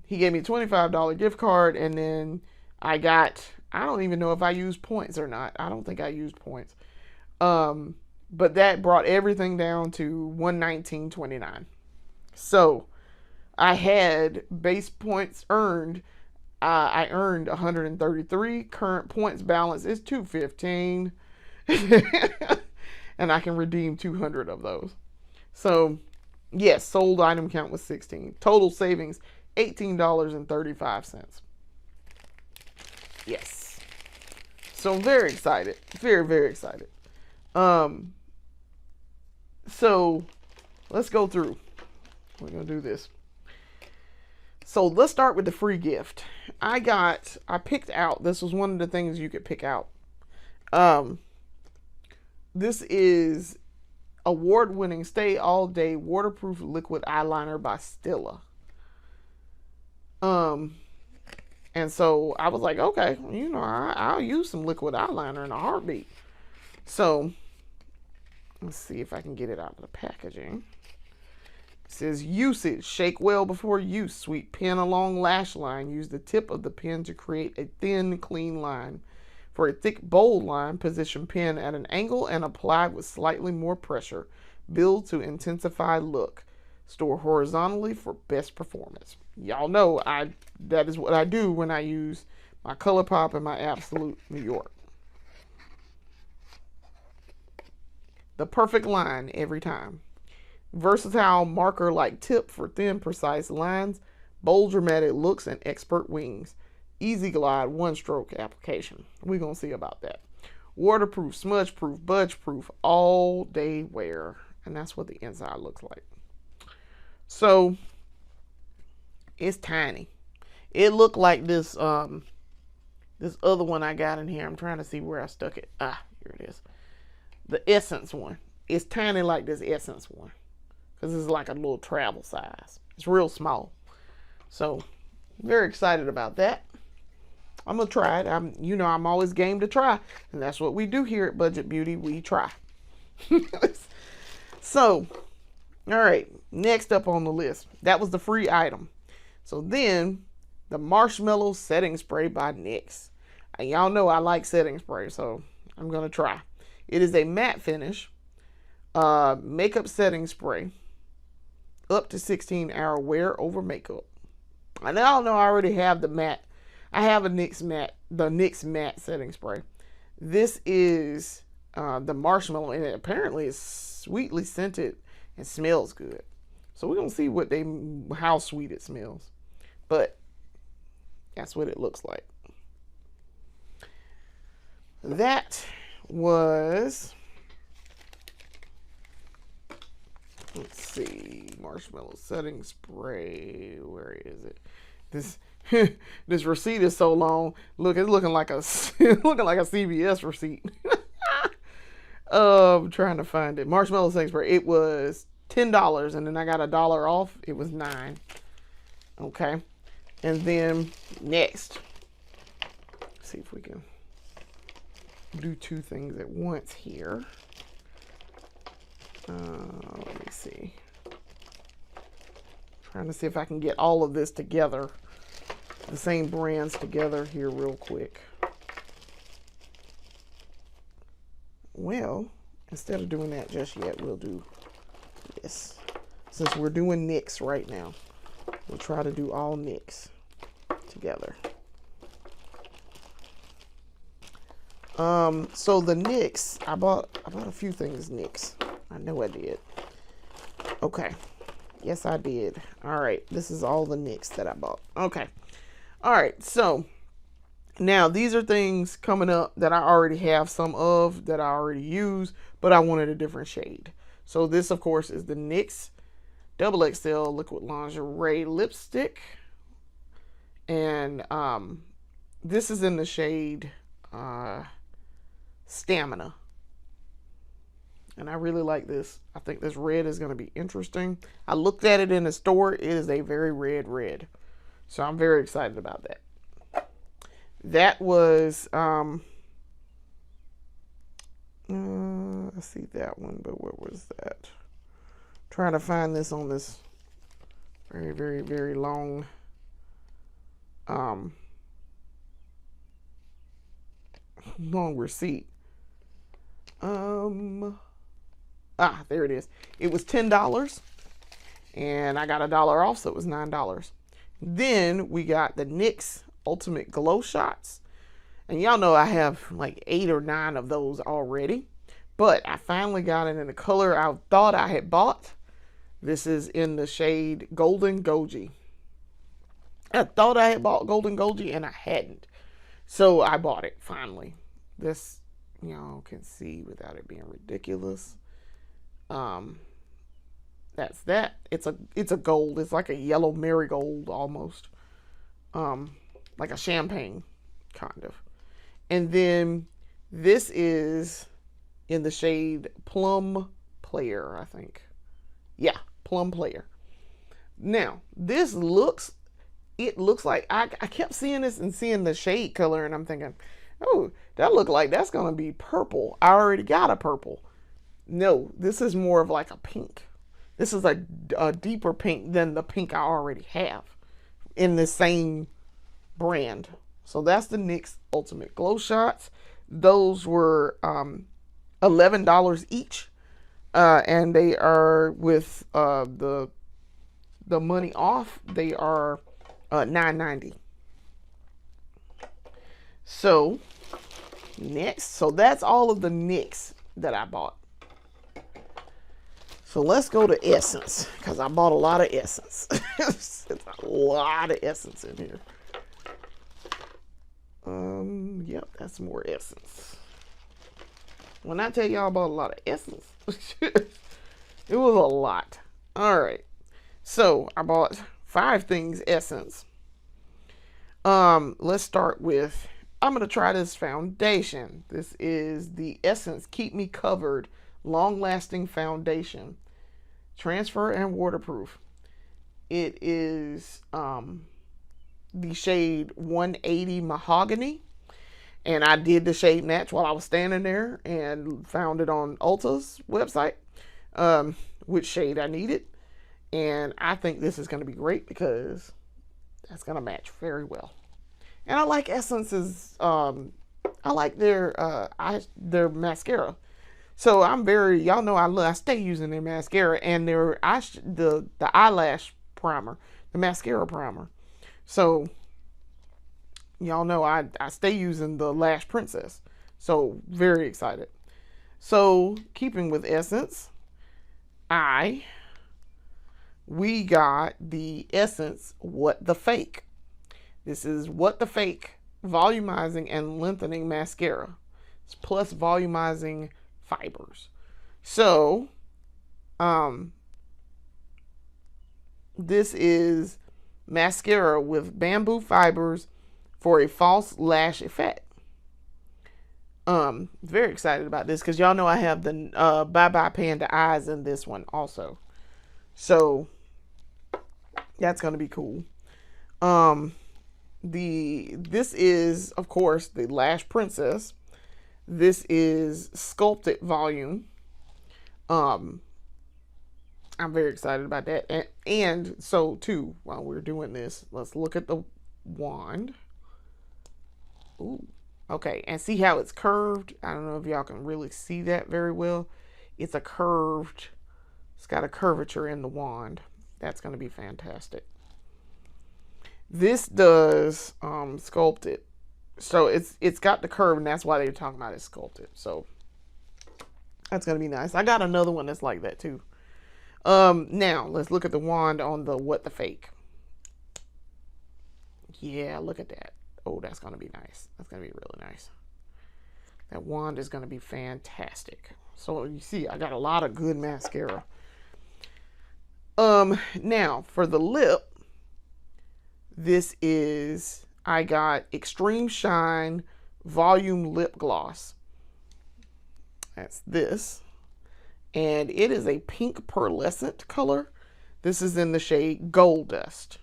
he gave me a $25 gift card, and then I don't even know if I used points or not. I don't think I used points. but that brought everything down to 119.29. So I had base points earned. I earned 133. Current points balance is 215. And I can redeem 200 of those. So, yes, sold item count was 16. Total savings, $18.35. Yes. So I'm very excited. Very, very excited. Um, so let's go through. We're gonna do this. So let's start with the free gift. I picked out, this was one of the things you could pick out. This is award-winning Stay All Day Waterproof Liquid Eyeliner by Stila. And so I was like, okay, I'll use some liquid eyeliner in a heartbeat. So let's see if I can get it out of the packaging. It says usage. Shake well before use. Sweet pen along lash line. Use the tip of the pen to create a thin, clean line. For a thick, bold line, position pen at an angle and apply with slightly more pressure. Build to intensify look. Store horizontally for best performance. Y'all know that is what I do when I use my ColourPop and my Absolute New York. The perfect line every time. Versatile marker-like tip for thin, precise lines. Bold, dramatic looks and expert wings. Easy glide, one-stroke application. We're going to see about that. Waterproof, smudge-proof, budge-proof, all-day wear. And that's what the inside looks like. So, it's tiny. It looked like this this other one I got in here. I'm trying to see where I stuck it. Here it is. The Essence one. It's tiny like this Essence one. Because it's like a little travel size. It's real small. So, very excited about that. I'm going to try it. I'm always game to try. And that's what we do here at Budget Beauty. We try. So, all right. Next up on the list. That was the free item. So then, the Marshmallow Setting Spray by NYX. And y'all know I like setting spray, so I'm going to try. It is a matte finish makeup setting spray. Up to 16-hour wear over makeup. And y'all know I already have the matte. I have the NYX matte setting spray. This is the marshmallow, and it apparently is sweetly scented and smells good. So we're gonna see how sweet it smells. But that's what it looks like. That was, let's see, marshmallow setting spray. Where is it? This receipt is so long. Look, it's looking like a CVS receipt. I'm trying to find it. Marshmallow setting spray. It was $10, and then I got $1 off. It was $9. Okay, and then next, let's see if we can do two things at once here. Let me see. Trying to see if I can get all of this together, the same brands together here real quick. Well, instead of doing that just yet, we'll do this. Since we're doing NYX right now, we'll try to do all NYX together. So the NYX, I bought a few things NYX. I know I did. Okay. Yes, I did. All right. This is all the NYX that I bought. Okay. All right. So now these are things coming up that I already have some of, that I already use, but I wanted a different shade. So this, of course, is the NYX XXL Liquid Lingerie Lipstick. And this is in the shade Stamina. And I really like this. I think this red is going to be interesting. I looked at it in the store. It is a very red. So I'm very excited about that. That was, I see that one, but what was that? Trying to find this on this very long, long receipt. Ah, there it is. It was $10 and I got $1 off, so it was $9. Then we got the NYX Ultimate Glow Shots. And y'all know I have like 8 or 9 of those already. But I finally got it in the color I thought I had bought. This is in the shade Golden Goji. I thought I had bought Golden Goji and I hadn't. So I bought it finally. This, y'all can see without it being ridiculous. That's that. It's a gold. It's like a yellow marigold almost. Like a champagne kind of. And then this is in the shade Plum Player, I think. Yeah, Plum Player. Now, it looks like, I kept seeing this and seeing the shade color, and I'm thinking, oh, that look like that's going to be purple. I already got a purple. No, this is more of like a pink. This is a deeper pink than the pink I already have in the same brand. So that's the NYX Ultimate Glow Shots. Those were $11 each. And they are with the money off, they are $9.90. So next, so that's all of the NYX that I bought. So let's go to Essence, because I bought a lot of Essence. It's a lot of Essence in here. Yep, that's more Essence. When I tell y'all about a lot of Essence, it was a lot. All right. So I bought 5 things Essence. Let's start with, I'm going to try this foundation. This is the Essence Keep Me Covered Long Lasting Foundation. Transfer and waterproof. It is the shade 180 Mahogany. And I did the shade match while I was standing there and found it on Ulta's website, which shade I needed. And I think this is going to be great because that's going to match very well. And I like Essence's, I like their mascara. So I'm y'all know I stay using their mascara and the eyelash primer, the mascara primer. So y'all know I stay using the Lash Princess. So very excited. So keeping with Essence, we got the Essence What the Fake. This is What the Fake Volumizing and Lengthening Mascara. It's plus volumizing fibers. So, this is mascara with bamboo fibers for a false lash effect. Very excited about this because y'all know I have the Bye Bye Panda eyes in this one also. So that's gonna be cool. This is of course the Lash Princess. This is Sculpted Volume. I'm very excited about that. And so too, while we're doing this, let's look at the wand. Ooh. Okay, and see how it's curved? I don't know if y'all can really see that very well. It's got a curvature in the wand. That's going to be fantastic. This does sculpted. So it's got the curve, and that's why they're talking about it sculpted. So that's going to be nice. I got another one that's like that too. Now let's look at the wand on the What the Fake. Yeah, look at that. Oh, that's going to be nice. That's going to be really nice. That wand is going to be fantastic. So you see, I got a lot of good mascara. Now for the lip, I got Extreme Shine Volume Lip Gloss. That's this. And it is a pink pearlescent color. This is in the shade Gold Dust.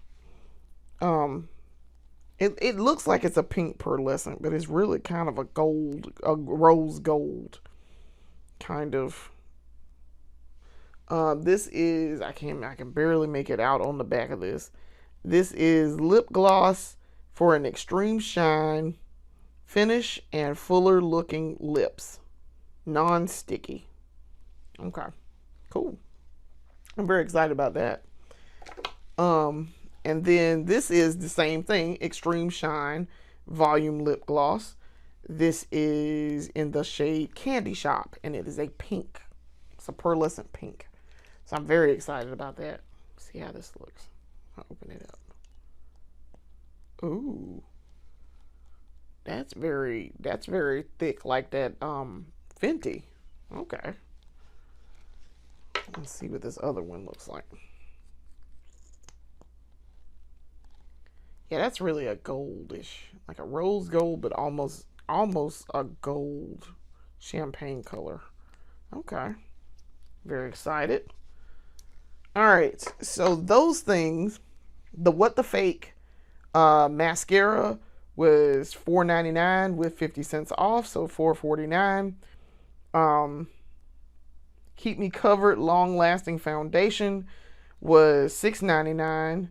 It looks like it's a pink pearlescent, but it's really kind of a rose gold kind of. This is, I can barely make it out on the back of this. This is lip gloss for an extreme shine, finish, and fuller looking lips. Non-sticky. Okay. Cool. I'm very excited about that. And then this is the same thing, Extreme Shine Volume Lip Gloss. This is in the shade Candy Shop, and it is a pink. It's a pearlescent pink. So I'm very excited about that. See how this looks. I'll open it up. Ooh. That's very thick, like that Fenty. Okay. Let's see what this other one looks like. Yeah, that's really a goldish, like a rose gold, but almost a gold champagne color. Okay. Very excited. All right. So those things, the What the Fake mascara was $4.99 with 50 cents off, so $4.49. Keep Me Covered Long Lasting Foundation was $6.99.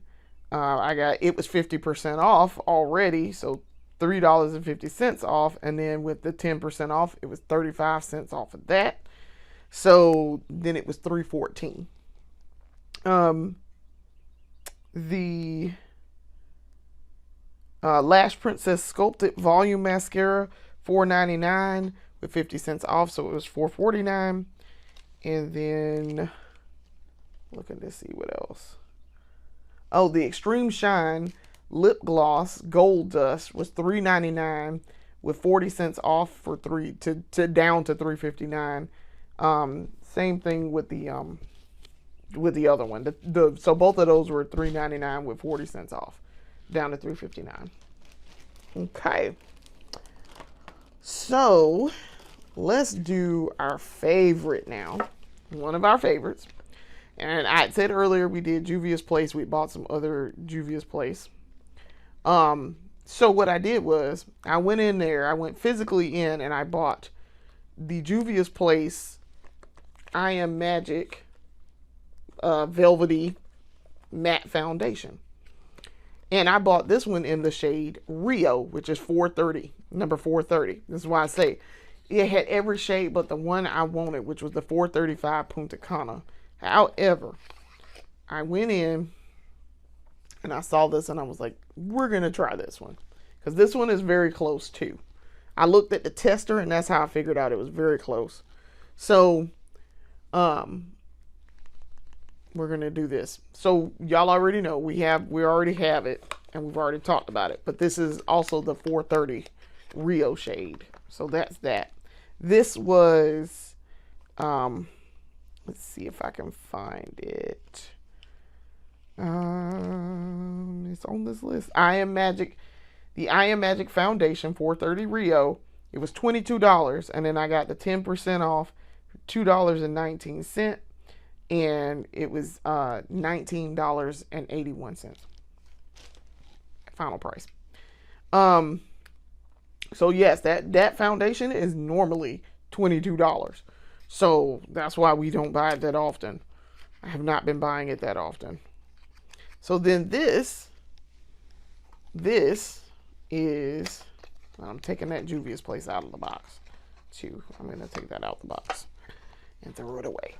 It was 50% off already, so $3.50 off, and then with the 10% off, it was 35 cents off of that. So then it was $3.14. The Lash Princess Sculpted Volume Mascara, $4.99 with 50 cents off, so it was $4.49. And then looking to see what else. Oh, the Extreme Shine Lip Gloss Gold Dust was $3.99 with 40 cents off for down to $3.59. Same thing with the other one. So both of those were $3.99 with 40 cents off, down to $3.59. Okay. So let's do our favorite now. One of our favorites. And I said earlier we did Juvia's Place. We bought some other Juvia's Place. So what I did was I went in there. I went physically in and I bought the Juvia's Place I Am Magic Velvety Matte Foundation. And I bought this one in the shade Rio, which is 430, number 430. This is why I say it had every shade but the one I wanted, which was the 435 Punta Cana. However, I went in and I saw this and I was like, we're going to try this one. Because this one is very close too. I looked at the tester and that's how I figured out it was very close. So, we're going to do this. So y'all already know we already have it and we've already talked about it. But this is also the 430 Rio shade. So that's that. This was, let's see if I can find it. It's on this list. The I Am Magic Foundation 430 Rio. It was $22, and then I got the 10% off, $2.19, and it was $19.81. Final price. So yes, that foundation is normally $22. So that's why we don't buy it that often. I have not been buying it that often. So then this is, I'm taking that Juvia's Place out of the box too. I'm going to take that out the box and throw it away.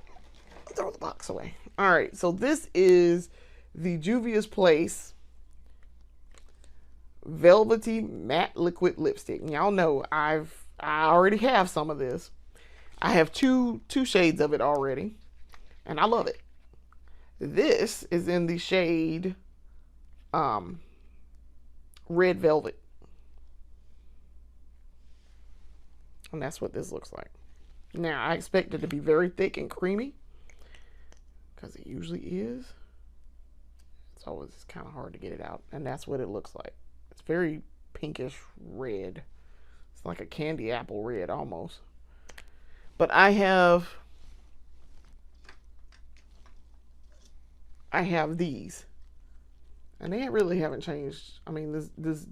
Throw the box away. All right. So this is the Juvia's Place Velvety Matte Liquid Lipstick. And y'all know I already have some of this. I have two shades of it already, and I love it. This is in the shade Red Velvet. And that's what this looks like. Now, I expect it to be very thick and creamy, because it usually is. It's always kind of hard to get it out, and that's what it looks like. It's very pinkish red. It's like a candy apple red almost. But I have these, and they really haven't changed. I mean, this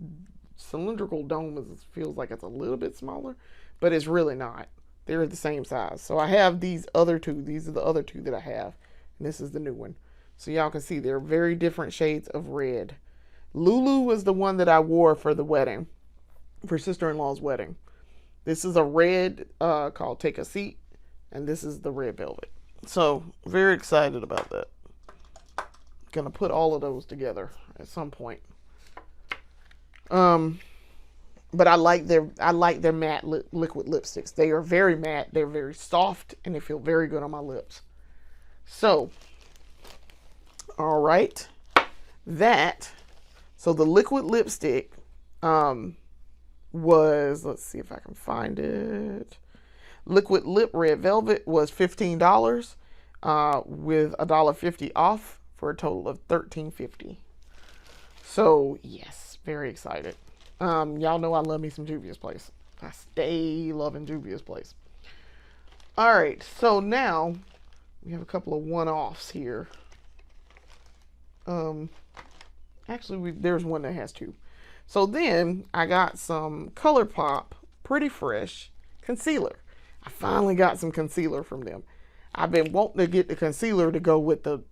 cylindrical dome feels like it's a little bit smaller, but it's really not. They're the same size. So I have these other two. These are the other two that I have, and this is the new one. So y'all can see they're very different shades of red. Lulu was the one that I wore for the wedding, for sister-in-law's wedding. This is a red called Take a Seat, and this is the Red Velvet. So very excited about that. Gonna put all of those together at some point. But I like their matte liquid lipsticks. They are very matte. They're very soft, and they feel very good on my lips. So, all right, that. So the liquid lipstick was, let's see if I can find it. Liquid Lip Red Velvet was $15 with $1.50 off for a total of $13.50. So yes, very excited. Y'all know I love me some Juvia's Place. I stay loving Juvia's Place. All right, so now we have a couple of one-offs here. Actually, there's one that has two. So then I got some ColourPop Pretty Fresh concealer. I finally got some concealer from them. I've been wanting to get the concealer to go with the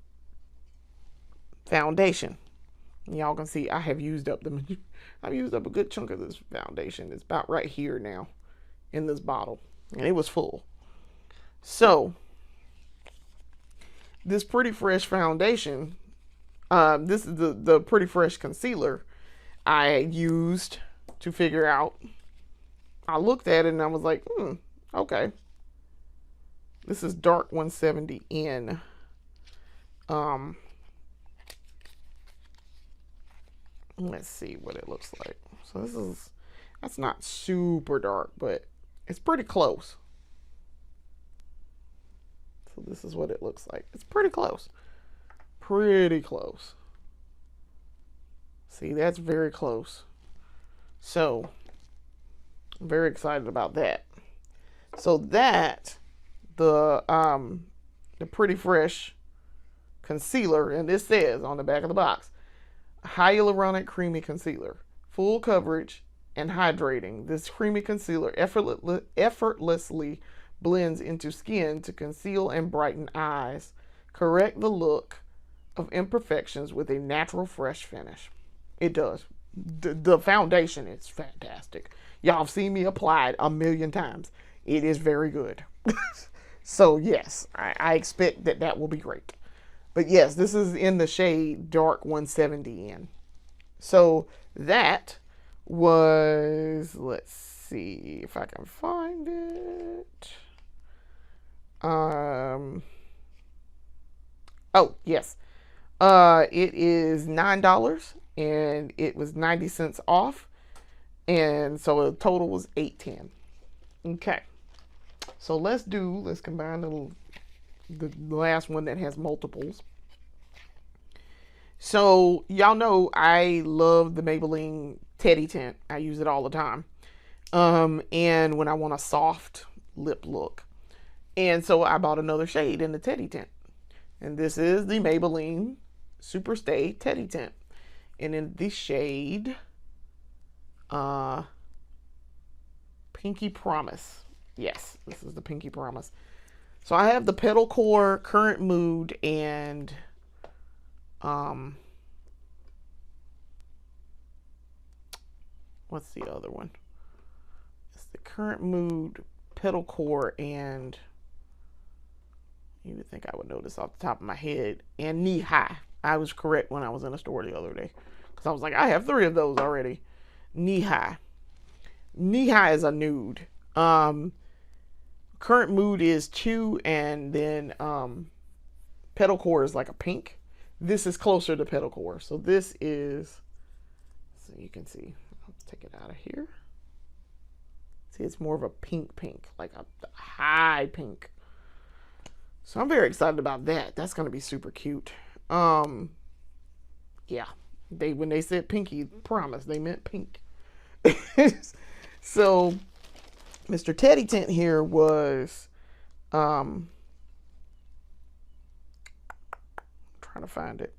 foundation. Y'all can see I have used up I've used up a good chunk of this foundation. It's about right here now in this bottle, and it was full. So this Pretty Fresh foundation, this is the Pretty Fresh concealer I used to figure out. I looked at it and I was like, okay. This is Dark 170N. Let's see what it looks like. So that's not super dark, but it's pretty close. So this is what it looks like. It's pretty close. Pretty close. See, that's very close. So, I'm very excited about that. So that, the Pretty Fresh concealer, and this says on the back of the box, Hyaluronic Creamy Concealer. Full coverage and hydrating. This creamy concealer effortlessly blends into skin to conceal and brighten eyes. Correct the look of imperfections with a natural fresh finish. It does. The foundation is fantastic. Y'all have seen me apply it a million times. It is very good. So yes, I expect that will be great. But yes, this is in the shade Dark 170N. So that was, let's see if I can find it. Oh, yes. It is $9 and it was 90 cents off. And so the total was $8.10. Okay. So let's combine the last one that has multiples. So y'all know I love the Maybelline Teddy Tint. I use it all the time. And when I want a soft lip look. And so I bought another shade in the Teddy Tint. And this is the Maybelline Superstay Teddy Tint. And in the shade Pinky Promise. Yes, this is the Pinky Promise. So I have the Petal Core, Current Mood, and what's the other one? It's the Current Mood, Petal Core, and you would think I would know this off the top of my head, and Knee High. I was correct when I was in a store the other day, because I was like, I have 3 of those already. Knee High. Knee High is a nude. Current Mood is 2, and then Petal Core is like a pink. This is closer to Petal Core. So this is, so you can see, I'll take it out of here. See, it's more of a pink, like a high pink. So I'm very excited about that. That's going to be super cute. Yeah. When they said Pinky Promise, they meant pink. So Mr. Teddy Tint here was trying to find it.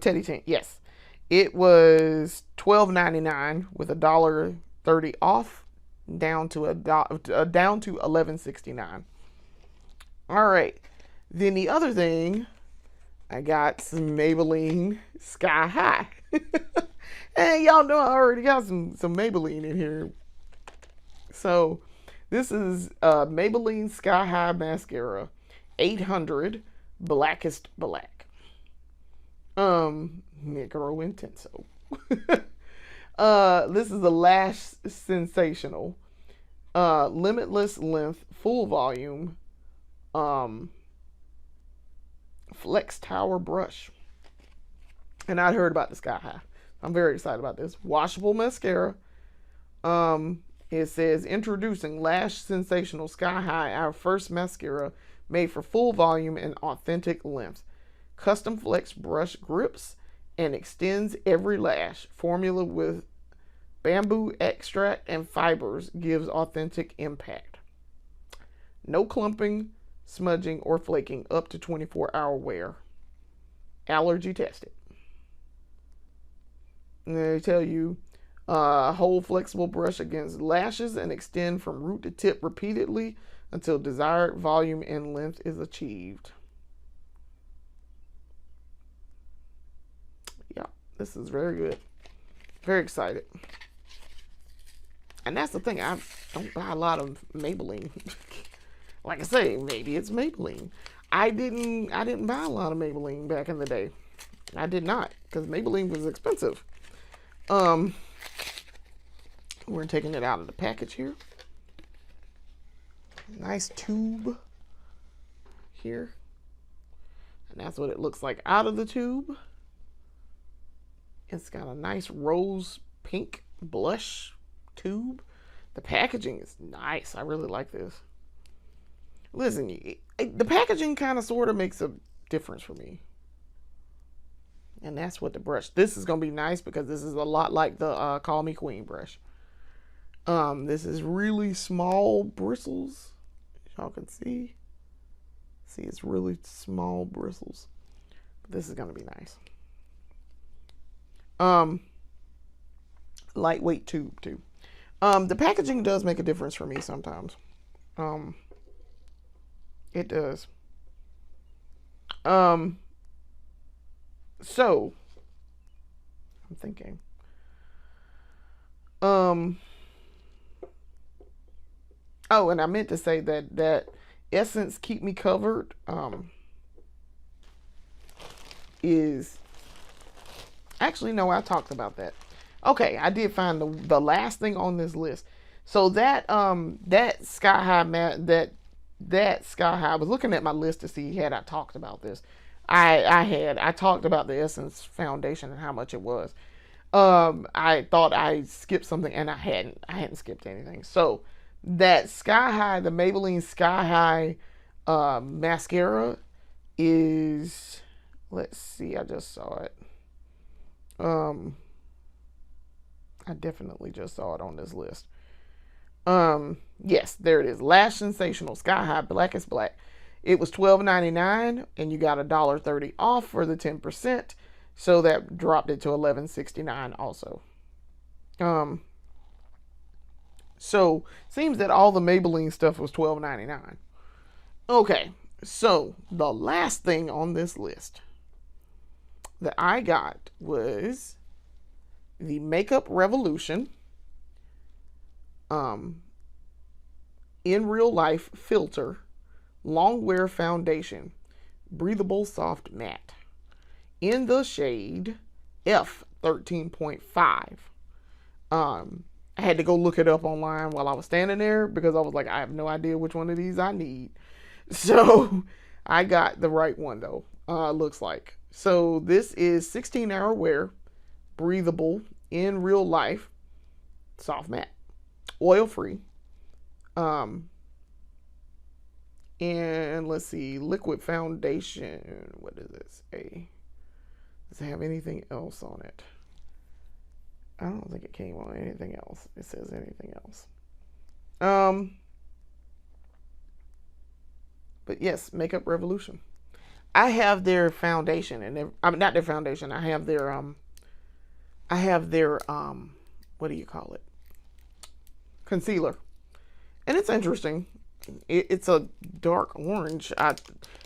Teddy Tint, yes. It was $12.99 with $1.30 off, down to $11.69. All right. Then the other thing, I got some Maybelline Sky High. And y'all know I already got some Maybelline in here. So this is Maybelline Sky High Mascara. 800 Blackest Black. Negro Intenso. This is the Lash Sensational. Limitless Length, Full Volume, Flex Tower Brush. And I'd heard about the Sky High. I'm very excited about this. Washable mascara. It says, introducing Lash Sensational Sky High, our first mascara made for full volume and authentic lengths. Custom flex brush grips and extends every lash. Formula with bamboo extract and fibers gives authentic impact. No clumping, smudging, or flaking up to 24-hour wear. Allergy tested. And they tell you, hold flexible brush against lashes and extend from root to tip repeatedly until desired volume and length is achieved. Yeah, this is very good. Very excited. And that's the thing, I don't buy a lot of Maybelline. Like I say, maybe it's Maybelline. I didn't buy a lot of Maybelline back in the day. I did not, because Maybelline was expensive. We're taking it out of the package here. Nice tube here. And that's what it looks like out of the tube. It's got a nice rose pink blush tube. The packaging is nice. I really like this. Listen, the packaging kind of sort of makes a difference for me. And that's what the brush. This is going to be nice because this is a lot like the Call Me Queen brush. This is really small bristles. Y'all can see. See, it's really small bristles. But this is going to be nice. Lightweight tube too. The packaging does make a difference for me sometimes. It does. So I'm thinking. Oh, and I meant to say that Essence Keep Me Covered is actually, no, I talked about that. Okay, I did find the last thing on this list. So that Sky High that Sky High, I was looking at my list to see had I talked about this. I talked about the Essence foundation and how much it was. I thought I skipped something and I hadn't skipped anything. So that Sky High, the Maybelline Sky High mascara is, let's see, I just saw it. I definitely just saw it on this list. Yes, there it is. Lash Sensational Sky High Blackest Black. It was $12.99 and you got $1.30 off for the 10%. So that dropped it to $11.69 also. So seems that all the Maybelline stuff was $12.99. Okay, so the last thing on this list that I got was the Makeup Revolution In Real Life Filter Long Wear Foundation, Breathable Soft Matte, in the shade F13.5. I had to go look it up online while I was standing there because I was like, I have no idea which one of these I need. So I got the right one though, looks like. So this is 16-hour wear, breathable, in real life, soft matte, oil free. And let's see, liquid foundation. What does it say? Does it have anything else on it? I don't think it came on anything else. It says anything else. But yes, Makeup Revolution. I have their foundation, and I mean, not their foundation. I have their what do you call it? Concealer, and it's interesting. It's a dark orange.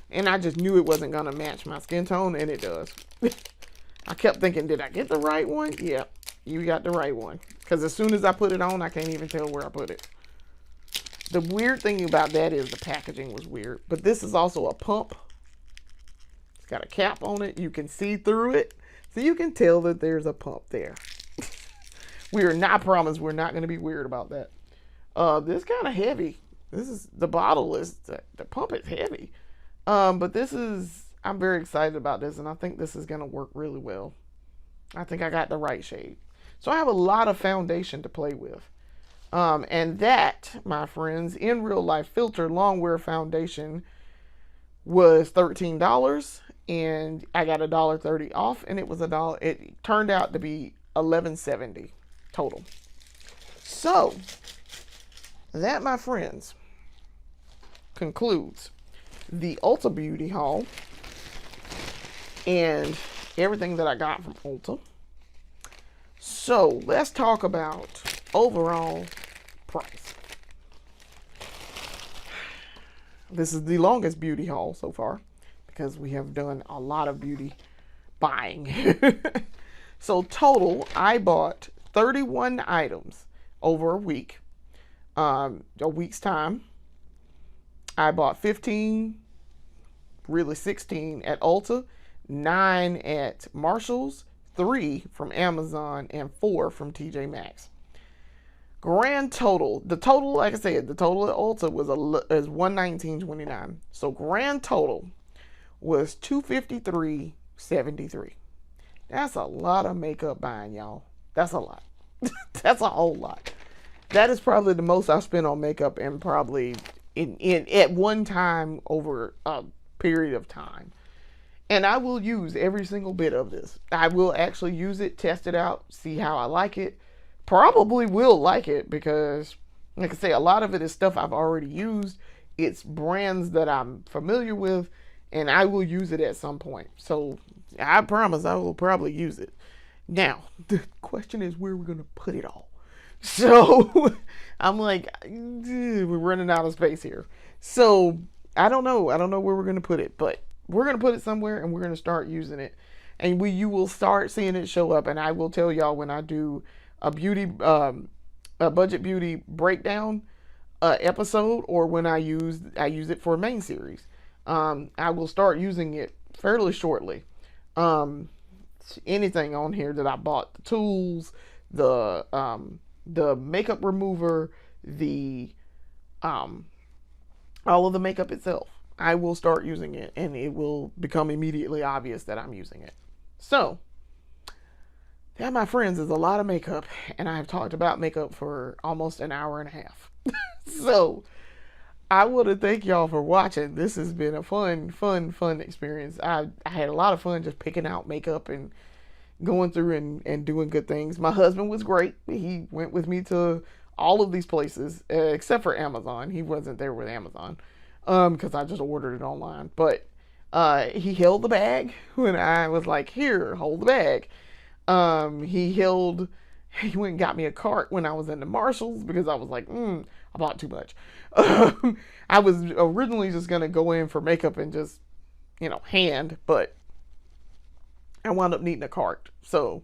And I just knew it wasn't gonna match my skin tone, and it does. I kept thinking, did I get the right one? Yeah, you got the right one. Because as soon as I put it on, I can't even tell where I put it. The weird thing about that is the packaging was weird. But this is also a pump. It's got a cap on it. You can see through it. So you can tell that there's a pump there. We are not promised we're not going to be weird about that. This kind of heavy. The bottle is, the pump is heavy. But I'm very excited about this, and I think this is going to work really well. I think I got the right shade. So I have a lot of foundation to play with. And that, my friends, in real life filter longwear foundation was $13, and I got $1.30 off, and it was $1. It turned out to be $11.70 total. So that, my friends, concludes the Ulta Beauty haul and everything that I got from Ulta. So let's talk about overall price. This is the longest beauty haul so far because we have done a lot of beauty buying. So total, I bought 31 items over a week's time. I bought 15, really 16 at Ulta, 9 at Marshalls, 3 from Amazon, and 4 from TJ Maxx. Grand total, like I said, the total at Ulta is $119.29. So grand total was $253.73. That's a lot of makeup buying, y'all. That's a lot. That's a whole lot. That is probably the most I spent on makeup, and probably in at one time over a period of time. And I will use every single bit of this. I will actually use it, test it out, see how I like it. Probably will like it because, like I say, a lot of it is stuff I've already used. It's brands that I'm familiar with, and I will use it at some point. So I promise I will probably use it. Now, the question is where we're going to put it all. So I'm like, we're running out of space here. So I don't know. I don't know where we're going to put it, but we're going to put it somewhere, and we're going to start using it. And you will start seeing it show up. And I will tell y'all when I do a budget beauty breakdown episode, or when I use it for a main series. I will start using it fairly shortly. Anything on here that I bought, the tools, the makeup remover, all of the makeup itself, I will start using it, and it will become immediately obvious that I'm using it. So that, my friends, is a lot of makeup, and I've talked about makeup for almost an hour and a half. So I want to thank y'all for watching. This has been a fun experience. I had a lot of fun just picking out makeup and going through and doing good things. My husband was great. He went with me to all of these places, except for Amazon. He wasn't there with Amazon because I just ordered it online. But he held the bag when I was like, here, hold the bag. He went and got me a cart when I was in the Marshalls because I was like, I bought too much. I was originally just going to go in for makeup and just, hand, but I wound up needing a cart. So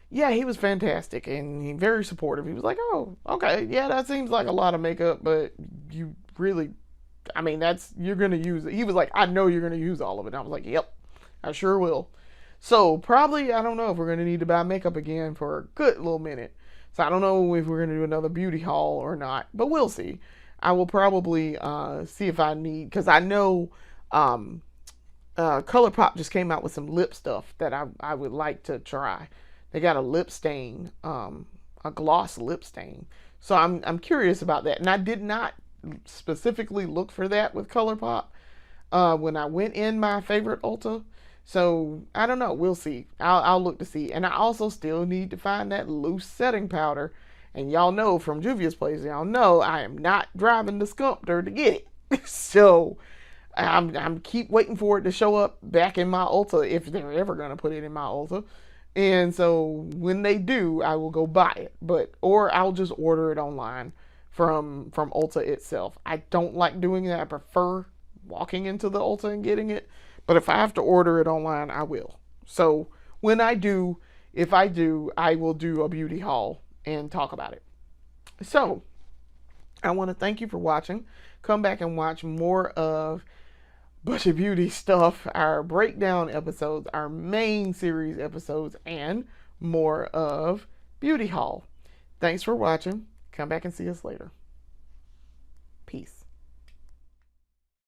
yeah, he was fantastic and very supportive. He was like, oh, okay. Yeah, that seems like a lot of makeup, but you really, you're going to use it. He was like, I know you're going to use all of it. And I was like, yep, I sure will. So probably, I don't know if we're going to need to buy makeup again for a good little minute. So I don't know if we're going to do another beauty haul or not, but we'll see. I will probably see if I need, because I know ColourPop just came out with some lip stuff that I would like to try. They got a lip stain, a gloss lip stain. So I'm curious about that. And I did not specifically look for that with ColourPop when I went in my favorite Ulta. So I don't know. We'll see. I'll look to see. And I also still need to find that loose setting powder. And y'all know from Juvia's Place, y'all know I am not driving to Sculptor to get it. So I'm keep waiting for it to show up back in my Ulta, if they're ever going to put it in my Ulta. And so when they do, I will go buy it. Or I'll just order it online from Ulta itself. I don't like doing that. I prefer walking into the Ulta and getting it. But if I have to order it online, I will. So when I do, if I do, I will do a beauty haul and talk about it. So I want to thank you for watching. Come back and watch more of Budget Beauty stuff, our breakdown episodes, our main series episodes, and more of Beauty Haul. Thanks for watching. Come back and see us later. Peace.